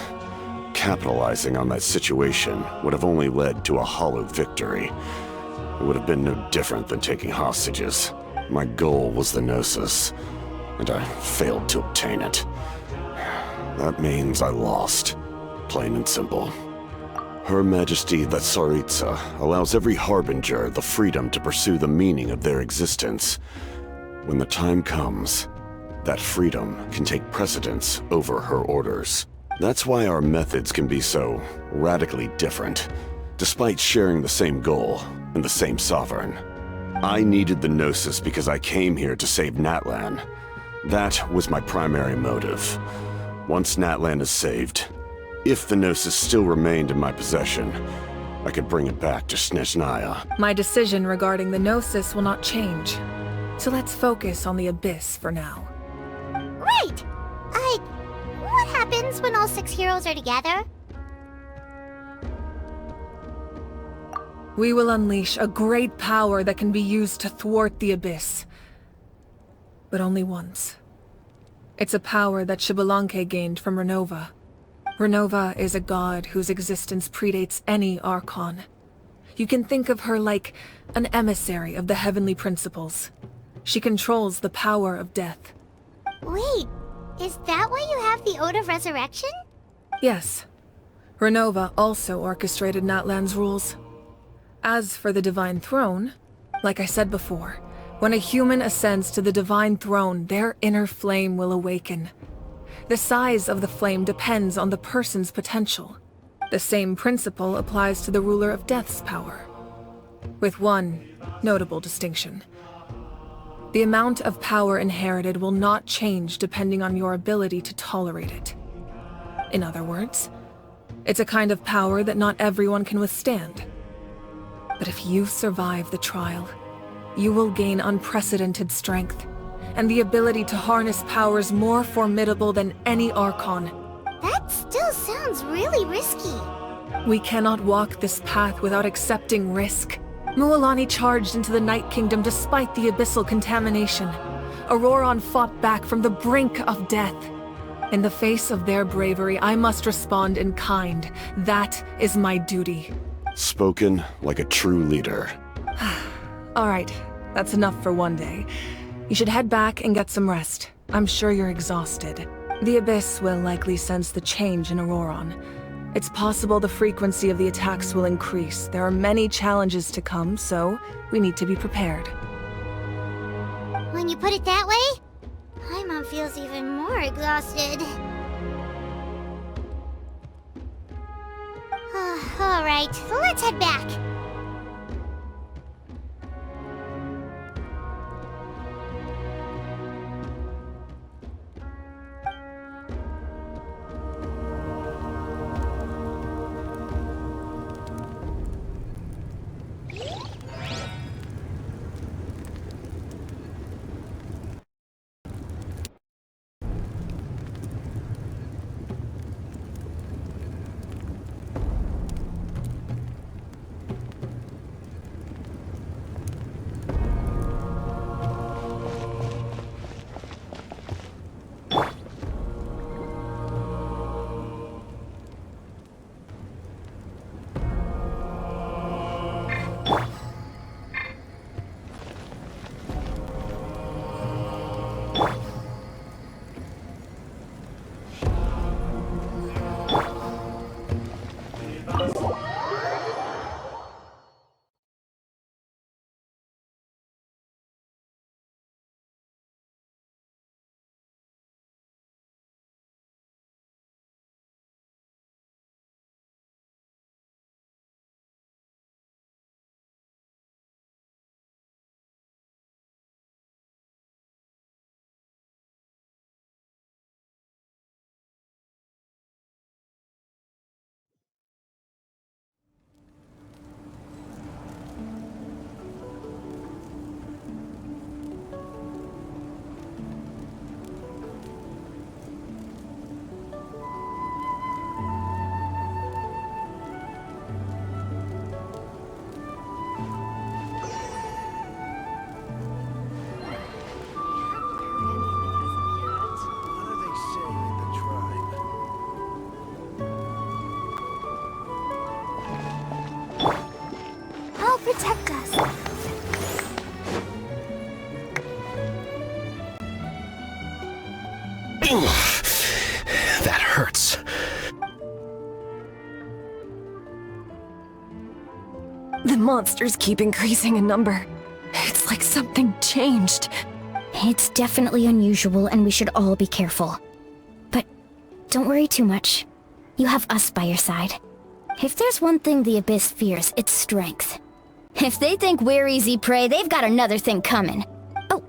capitalizing on that situation would have only led to a hollow victory. It would have been no different than taking hostages. My goal was the Gnosis, and I failed to obtain it. That means I lost, plain and simple. Her Majesty the Tsaritsa allows every Harbinger the freedom to pursue the meaning of their existence. When the time comes, that freedom can take precedence over her orders. That's why our methods can be so radically different, despite sharing the same goal and the same sovereign. I needed the Gnosis because I came here to save Natlan. That was my primary motive. Once Natlan is saved, if the Gnosis still remained in my possession, I could bring it back to Snezhnaya. My decision regarding the Gnosis will not change. So let's focus on the Abyss for now. Right! What happens when all 6 heroes are together? We will unleash a great power that can be used to thwart the Abyss. But only once. It's a power that Xbalanque gained from Renova. Renova is a god whose existence predates any Archon. You can think of her like an emissary of the heavenly principles. She controls the power of death. Wait, is that why you have the Ode of Resurrection? Yes. Renova also orchestrated Natlan's rules. As for the Divine Throne, like I said before, when a human ascends to the Divine Throne, their inner flame will awaken. The size of the flame depends on the person's potential. The same principle applies to the ruler of Death's power, with one notable distinction. The amount of power inherited will not change depending on your ability to tolerate it. In other words, it's a kind of power that not everyone can withstand. But if you survive the trial, you will gain unprecedented strength, and the ability to harness powers more formidable than any Archon. That still sounds really risky. We cannot walk this path without accepting risk. Mualani charged into the Night Kingdom despite the abyssal contamination. Auroron fought back from the brink of death. In the face of their bravery, I must respond in kind. That is my duty. Spoken like a true leader. All right, that's enough for one day. You should head back and get some rest. I'm sure you're exhausted. The Abyss will likely sense the change in Auroron. It's possible the frequency of the attacks will increase. There are many challenges to come, so we need to be prepared. When you put it that way, Paimon feels even more exhausted. Alright, let's head back. Protect us. That hurts. The monsters keep increasing in number. It's like something changed. It's definitely unusual and we should all be careful. But don't worry too much. You have us by your side. If there's one thing the Abyss fears, it's strength. If they think we're easy prey, they've got another thing coming. Oh,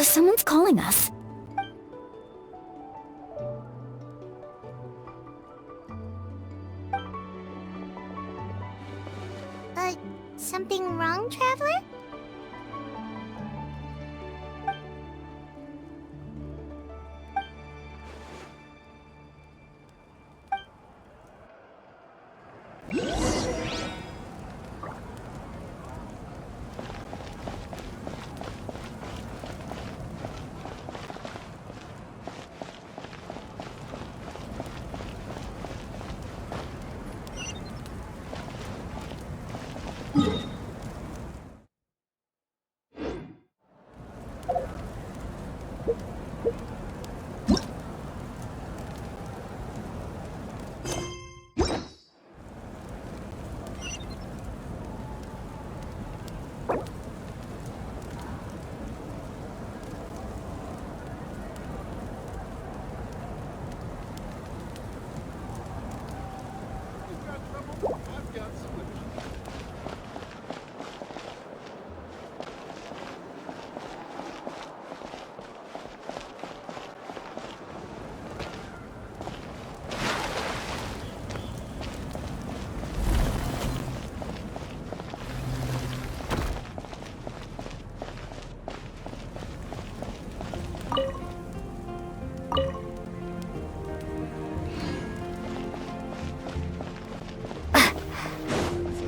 someone's calling us. Something wrong, Traveler?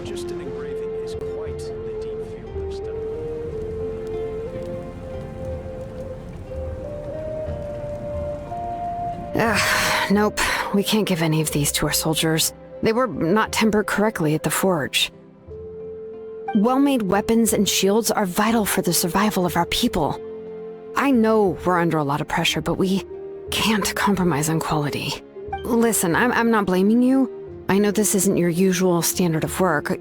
Just an engraving is quite the deep field of study. Nope. We can't give any of these to our soldiers. They were not tempered correctly at the forge. Well-made weapons and shields are vital for the survival of our people. I know we're under a lot of pressure, but we can't compromise on quality. Listen, I'm not blaming you. I know this isn't your usual standard of work.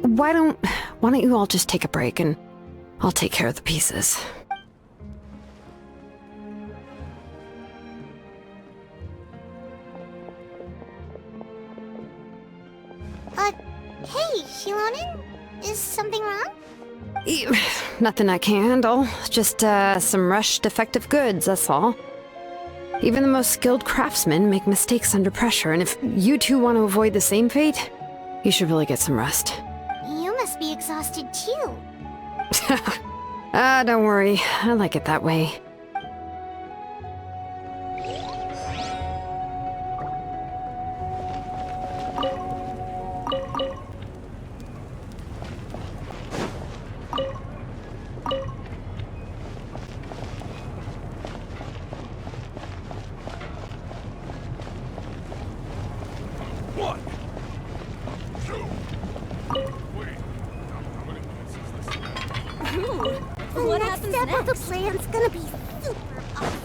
Why don't you all just take a break and I'll take care of the pieces. Hey, Shilonin? Is something wrong? Nothing I can handle. Just, some rushed defective goods, that's all. Even the most skilled craftsmen make mistakes under pressure, and if you two want to avoid the same fate, you should really get some rest. You must be exhausted too. Don't worry. I like it that way. What happens next? Step of the plan's gonna be super awesome.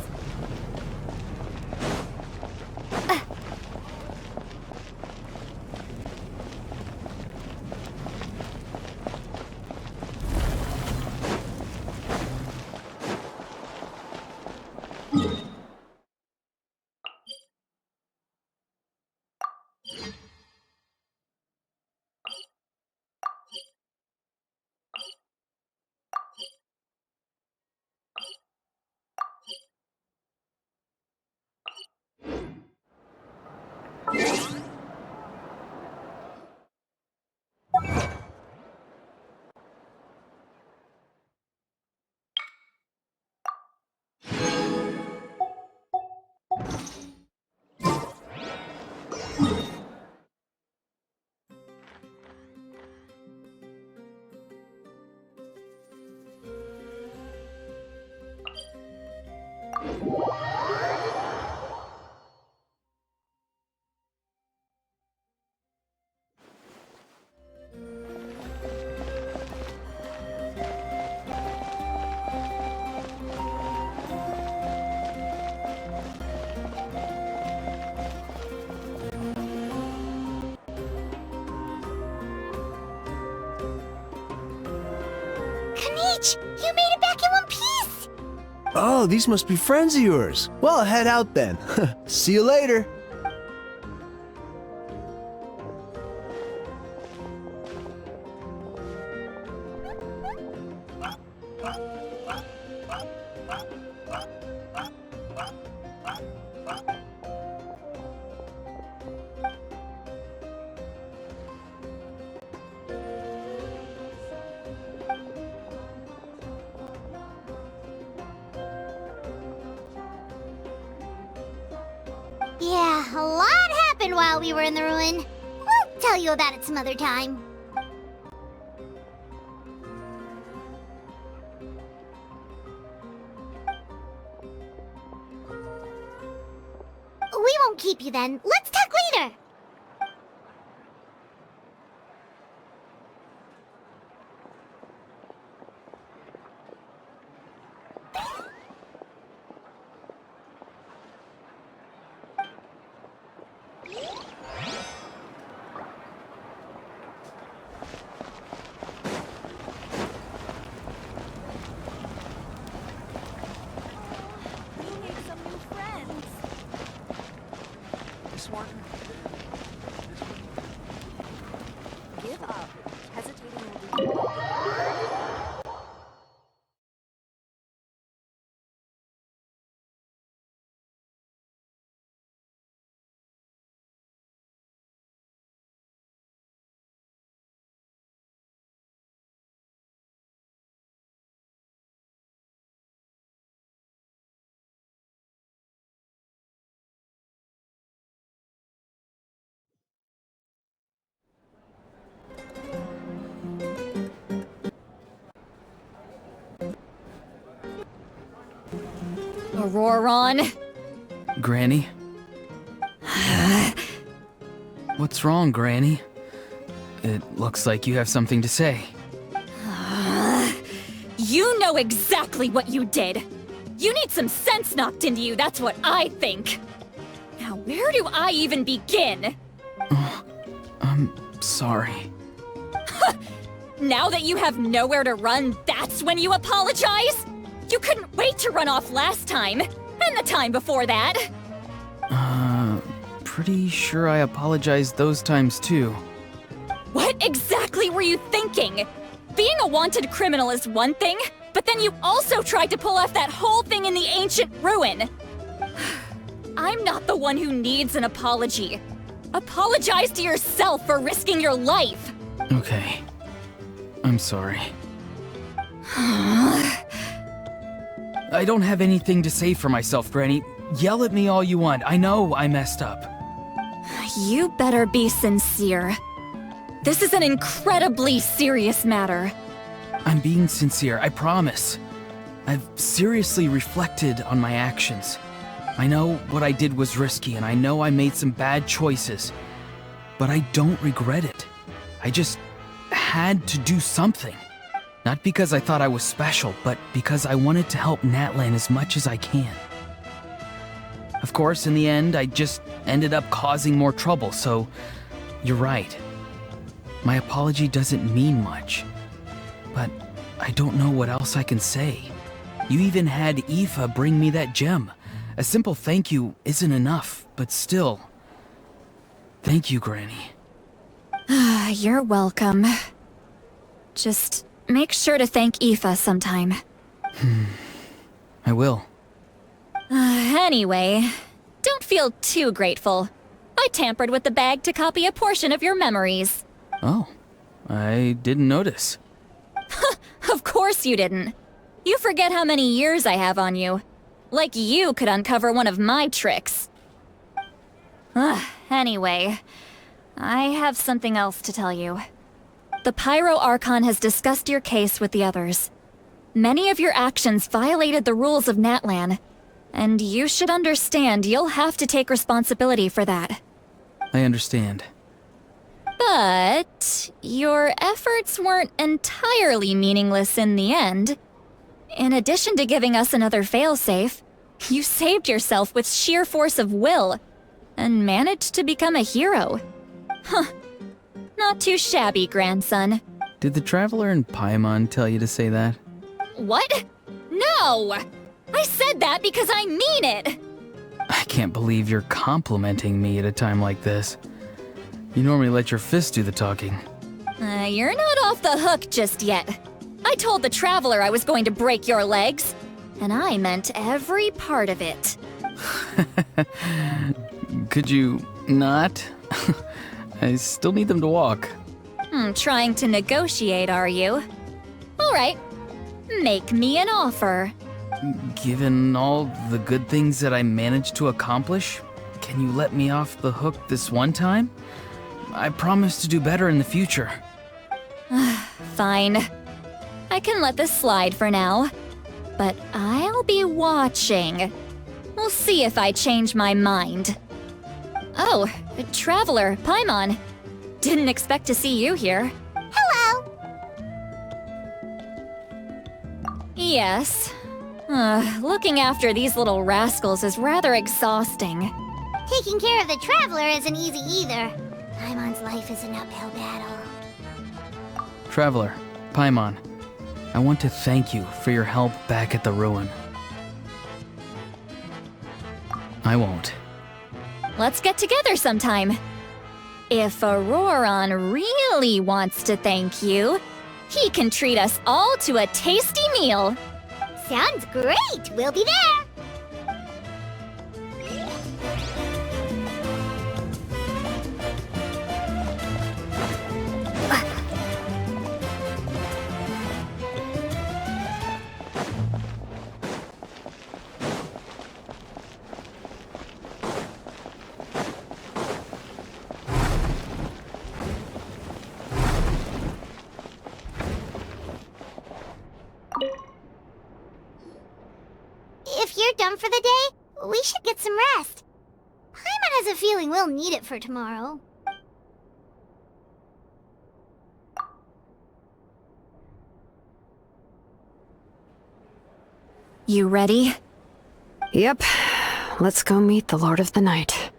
You made it back in one piece! Oh, these must be friends of yours. Well, head out then. See you later. Yeah, a lot happened while we were in the ruin. We'll tell you about it some other time. We won't keep you then. Let's talk later! Give up. Hesitating will do you no good. Auroron! Granny? What's wrong, Granny? It looks like you have something to say. You know exactly what you did! You need some sense knocked into you, that's what I think! Now where do I even begin? I'm sorry. Now that you have nowhere to run, that's when you apologize? You couldn't wait to run off last time, and the time before that. Pretty sure I apologized those times too. What exactly were you thinking? Being a wanted criminal is one thing, but then you also tried to pull off that whole thing in the ancient ruin. I'm not the one who needs an apology. Apologize to yourself for risking your life. Okay. I'm sorry. I don't have anything to say for myself, Granny. Yell at me all you want. I know I messed up. You better be sincere. This is an incredibly serious matter. I'm being sincere, I promise. I've seriously reflected on my actions. I know what I did was risky, and I know I made some bad choices. But I don't regret it. I just had to do something. Not because I thought I was special, but because I wanted to help Natlan as much as I can. Of course, in the end, I just ended up causing more trouble, so you're right. My apology doesn't mean much, but I don't know what else I can say. You even had Aoife bring me that gem. A simple thank you isn't enough, but still. Thank you, Granny. You're welcome. Just make sure to thank Aoife sometime. I will. Anyway, don't feel too grateful. I tampered with the bag to copy a portion of your memories. Oh, I didn't notice. Of course you didn't. You forget how many years I have on you. Like you could uncover one of my tricks. Anyway, I have something else to tell you. The Pyro Archon has discussed your case with the others. Many of your actions violated the rules of Natlan, and you should understand you'll have to take responsibility for that. I understand. But your efforts weren't entirely meaningless in the end. In addition to giving us another failsafe, you saved yourself with sheer force of will, and managed to become a hero. Not too shabby, grandson. Did the Traveler and Paimon tell you to say that? What? No! I said that because I mean it! I can't believe you're complimenting me at a time like this. You normally let your fists do the talking. You're not off the hook just yet. I told the Traveler I was going to break your legs, and I meant every part of it. Could you not? I still need them to walk. Trying to negotiate, are you? All right. Make me an offer. Given all the good things that I managed to accomplish, can you let me off the hook this one time? I promise to do better in the future. Fine. I can let this slide for now. But I'll be watching. We'll see if I change my mind. Oh, Traveler, Paimon. Didn't expect to see you here. Hello! Yes. Looking after these little rascals is rather exhausting. Taking care of the Traveler isn't easy either. Paimon's life is an uphill battle. Traveler, Paimon, I want to thank you for your help back at the ruin. I won't. let's get together sometime. If Auroron really wants to thank you, he can treat us all to a tasty meal. Sounds great! We'll be there! If you're done for the day, we should get some rest. Paimon has a feeling we'll need it for tomorrow. You ready? Yep. Let's go meet the Lord of the Night.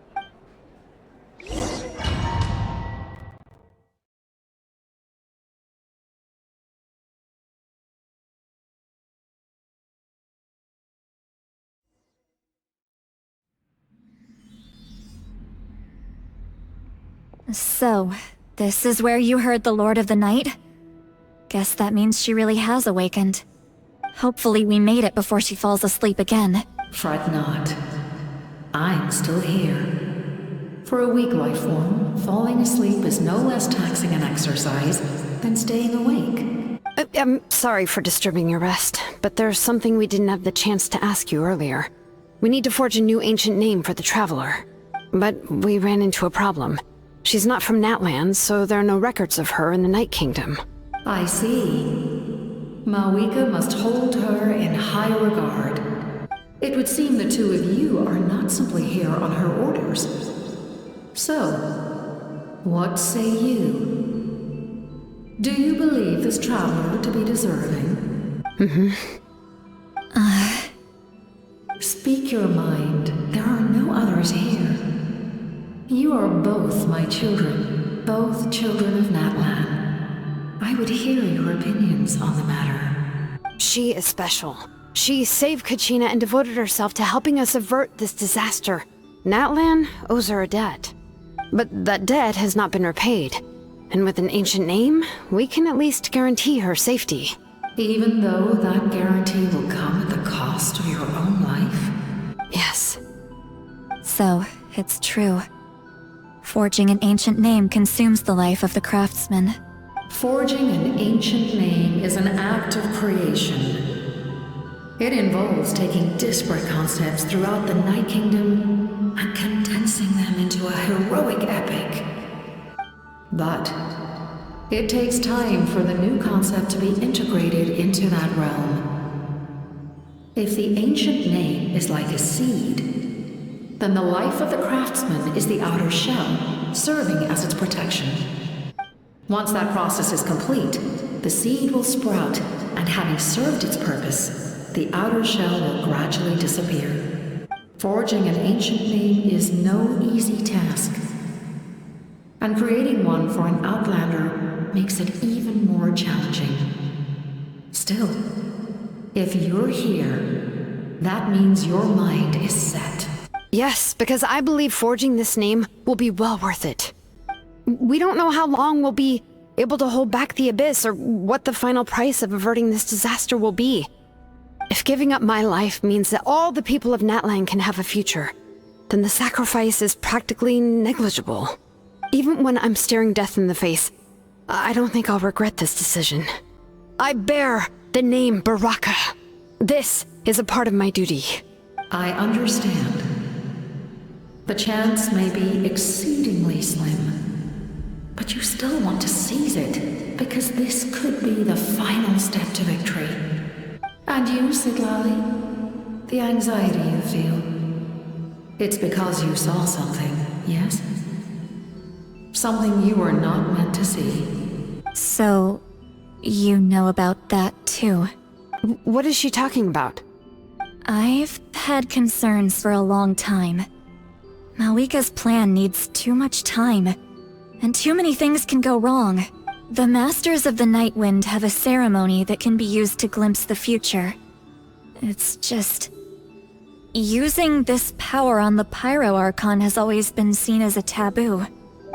So, this is where you heard the Lord of the Night? Guess that means she really has awakened. Hopefully we made it before she falls asleep again. Fret not. I'm still here. For a weak life form, falling asleep is no less taxing an exercise than staying awake. I'm sorry for disturbing your rest, but there's something we didn't have the chance to ask you earlier. We need to forge a new ancient name for the Traveler. But we ran into a problem. She's not from Natlan, so there are no records of her in the Night Kingdom. I see. Mawika must hold her in high regard. It would seem the two of you are not simply here on her orders. So, what say you? Do you believe this traveler to be deserving? Speak your mind. There are no others here. You are both my children, both children of Natlan. I would hear your opinions on the matter. She is special. She saved Kachina and devoted herself to helping us avert this disaster. Natlan owes her a debt. But that debt has not been repaid. And with an ancient name, we can at least guarantee her safety. Even though that guarantee will come at the cost of your own life? Yes. So, it's true. Forging an ancient name consumes the life of the craftsman. Forging an ancient name is an act of creation. It involves taking disparate concepts throughout the Night Kingdom and condensing them into a heroic epic. But it takes time for the new concept to be integrated into that realm. If the ancient name is like a seed, then the life of the craftsman is the outer shell, serving as its protection. Once that process is complete, the seed will sprout, and having served its purpose, the outer shell will gradually disappear. Forging an ancient name is no easy task, and creating one for an outlander makes it even more challenging. Still, if you're here, that means your mind is set. Yes, because I believe forging this name will be well worth it. We don't know how long we'll be able to hold back the Abyss or what the final price of averting this disaster will be. If giving up my life means that all the people of Natlan can have a future, then the sacrifice is practically negligible. Even when I'm staring death in the face, I don't think I'll regret this decision. I bear the name Baraka. This is a part of my duty. I understand. The chance may be exceedingly slim, but you still want to seize it, because this could be the final step to victory. And you, Siglali? The anxiety you feel. It's because you saw something, yes? Something you were not meant to see. So, you know about that too. What is she talking about? I've had concerns for a long time. Mawika's plan needs too much time, and too many things can go wrong. The Masters of the Night Wind have a ceremony that can be used to glimpse the future. It's just... Using this power on the Pyro Archon has always been seen as a taboo.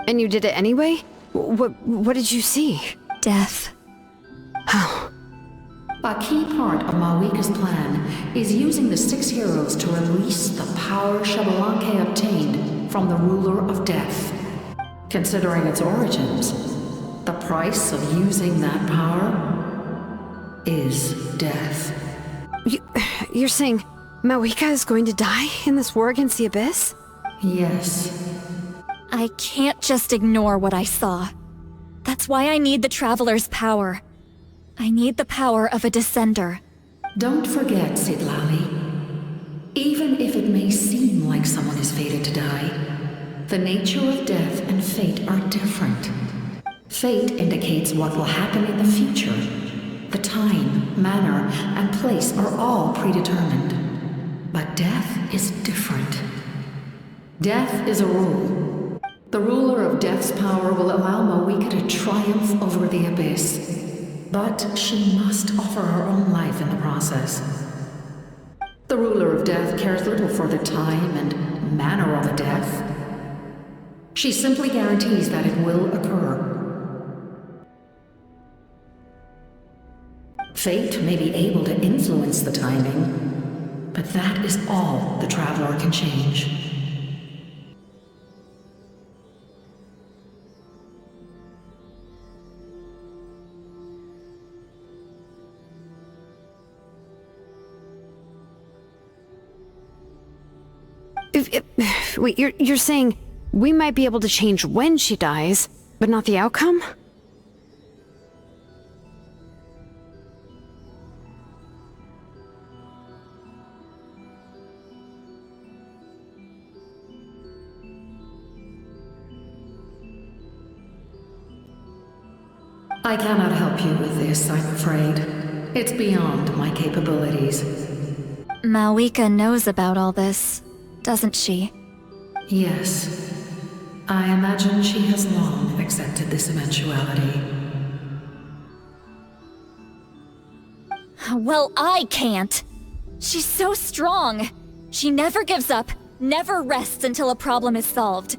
And you did it anyway? What did you see? Death. How? A key part of Mawika's plan is using the 6 heroes to release the power Xbalanque obtained from the Ruler of Death. Considering its origins, the price of using that power is death. You're saying Mawika is going to die in this war against the Abyss? Yes. I can't just ignore what I saw. That's why I need the Traveler's power. I need the power of a Descender. Don't forget, Citlali. Even if it may seem like someone is fated to die, the nature of death and fate are different. Fate indicates what will happen in the future. The time, manner, and place are all predetermined. But death is different. Death is a rule. The ruler of Death's power will allow Mawika to triumph over the Abyss. But she must offer her own life in the process. The ruler of Death cares little for the time and manner of a death. She simply guarantees that it will occur. Fate may be able to influence the timing, but that is all the Traveler can change. Wait, you're saying we might be able to change when she dies, but not the outcome? I cannot help you with this, I'm afraid. It's beyond my capabilities. Mawika knows about all this, doesn't she? Yes. I imagine she has long accepted this eventuality. Well, I can't. She's so strong. She never gives up, never rests until a problem is solved.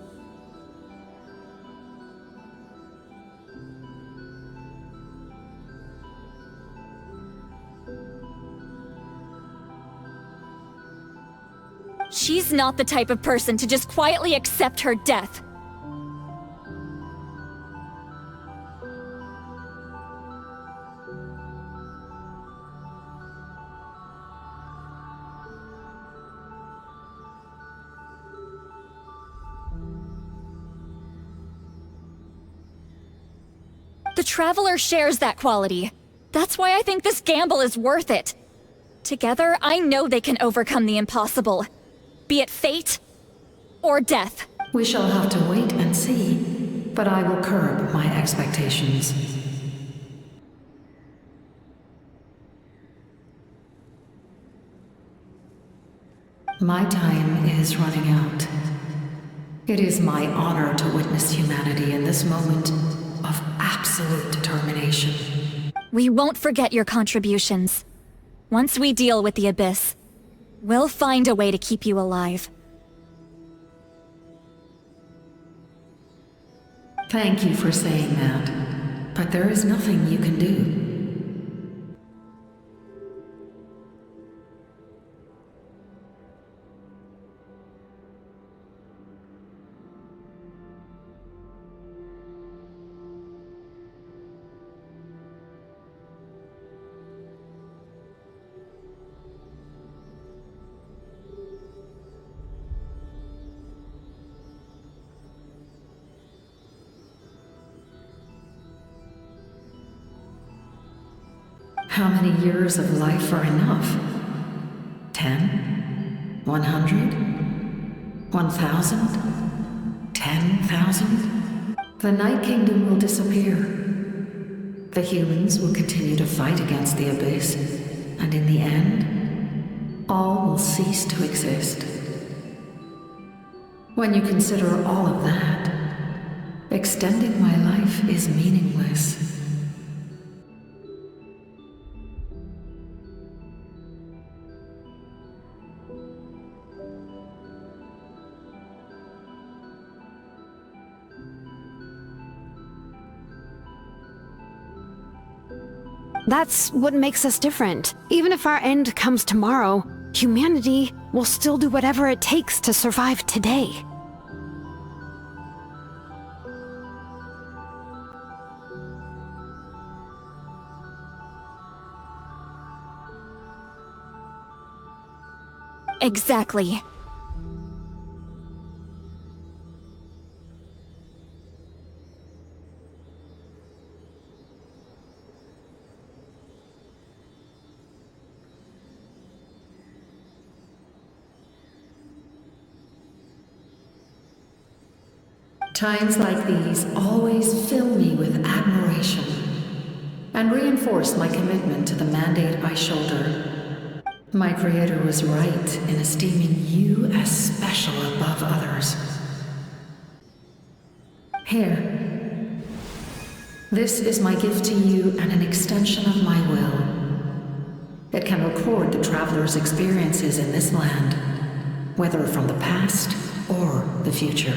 She's not the type of person to just quietly accept her death. The Traveler shares that quality. That's why I think this gamble is worth it. Together, I know they can overcome the impossible. Be it fate or death. We shall have to wait and see, but I will curb my expectations. My time is running out. It is my honor to witness humanity in this moment of absolute determination. We won't forget your contributions. Once we deal with the Abyss, we'll find a way to keep you alive. Thank you for saying that, but there is nothing you can do. How many years of life are enough? 10? 100? 1,000? 10,000? The Night Kingdom will disappear. The humans will continue to fight against the Abyss, and in the end, all will cease to exist. When you consider all of that, extending my life is meaningless. That's what makes us different. Even if our end comes tomorrow, humanity will still do whatever it takes to survive today. Exactly. Times like these always fill me with admiration and reinforce my commitment to the mandate I shoulder. My creator was right in esteeming you as special above others. Here. This is my gift to you and an extension of my will. It can record the traveler's experiences in this land, whether from the past or the future.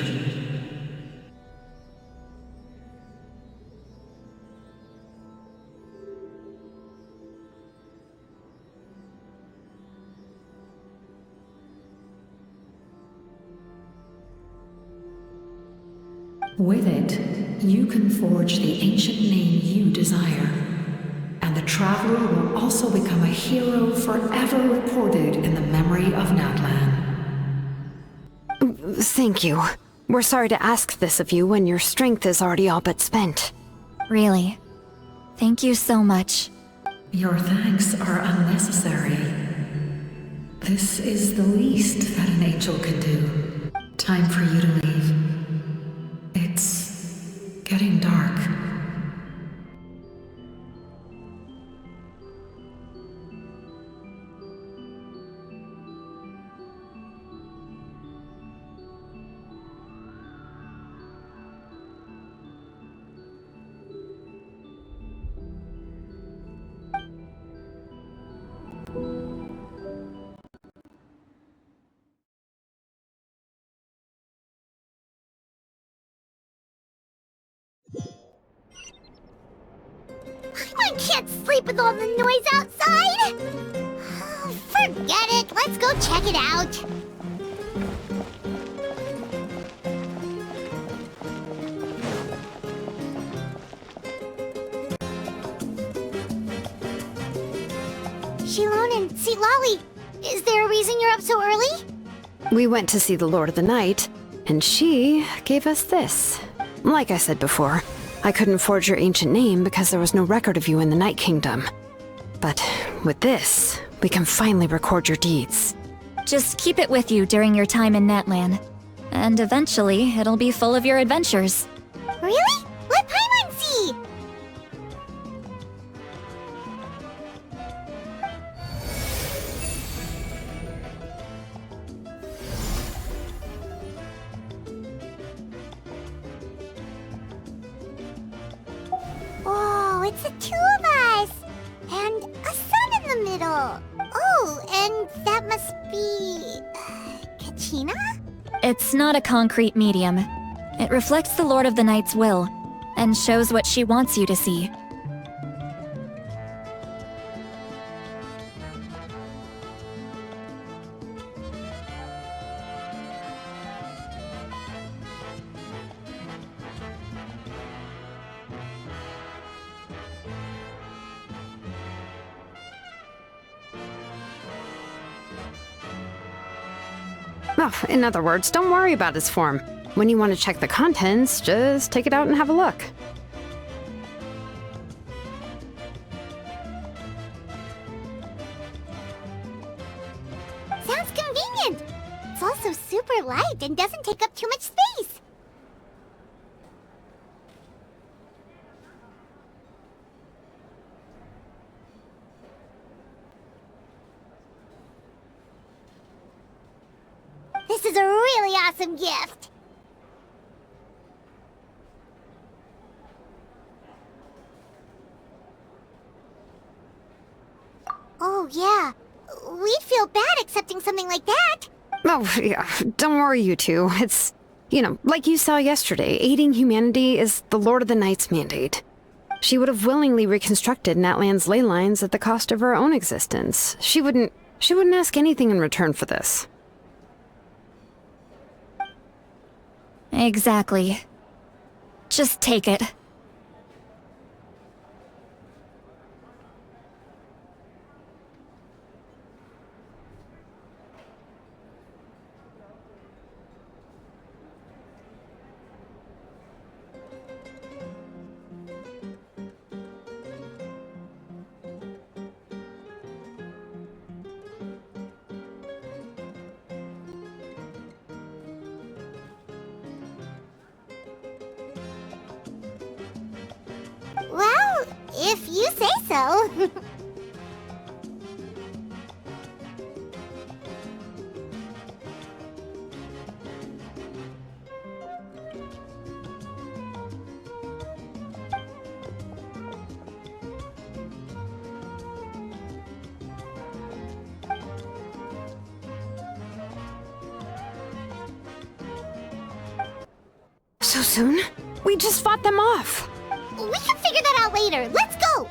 With it, you can forge the ancient name you desire, and the Traveler will also become a hero forever recorded in the memory of Natlan. Thank you. We're sorry to ask this of you when your strength is already all but spent. Really. Thank you so much. Your thanks are unnecessary. This is the least that an angel can do. Time for you to leave. It's getting dark. I can't sleep with all the noise outside! Oh, forget it, let's go check it out. Shilon and Sitlali, is there a reason you're up so early? We went to see the Lord of the Night, and she gave us this. Like I said before, I couldn't forge your ancient name because there was no record of you in the Night Kingdom. But with this, we can finally record your deeds. Just keep it with you during your time in Natlan. And eventually, it'll be full of your adventures. Really? Let Paimon see! Oh, it's the two of us! And a sun in the middle! Oh, and that must be... Kachina? It's not a concrete medium. It reflects the Lord of the Night's will, and shows what she wants you to see. Oh, in other words, don't worry about its form. When you want to check the contents, just take it out and have a look. Sounds convenient! It's also super light and doesn't take up too much space. This is a really awesome gift! Oh yeah, we'd feel bad accepting something like that. Oh, yeah, don't worry, you two. It's, like you saw yesterday, aiding humanity is the Lord of the Night's mandate. She would have willingly reconstructed Natlan's ley lines at the cost of her own existence. She wouldn't ask anything in return for this. Exactly. Just take it. Well, if you say so. So soon? We just fought them off. We can figure that out later. Let's go!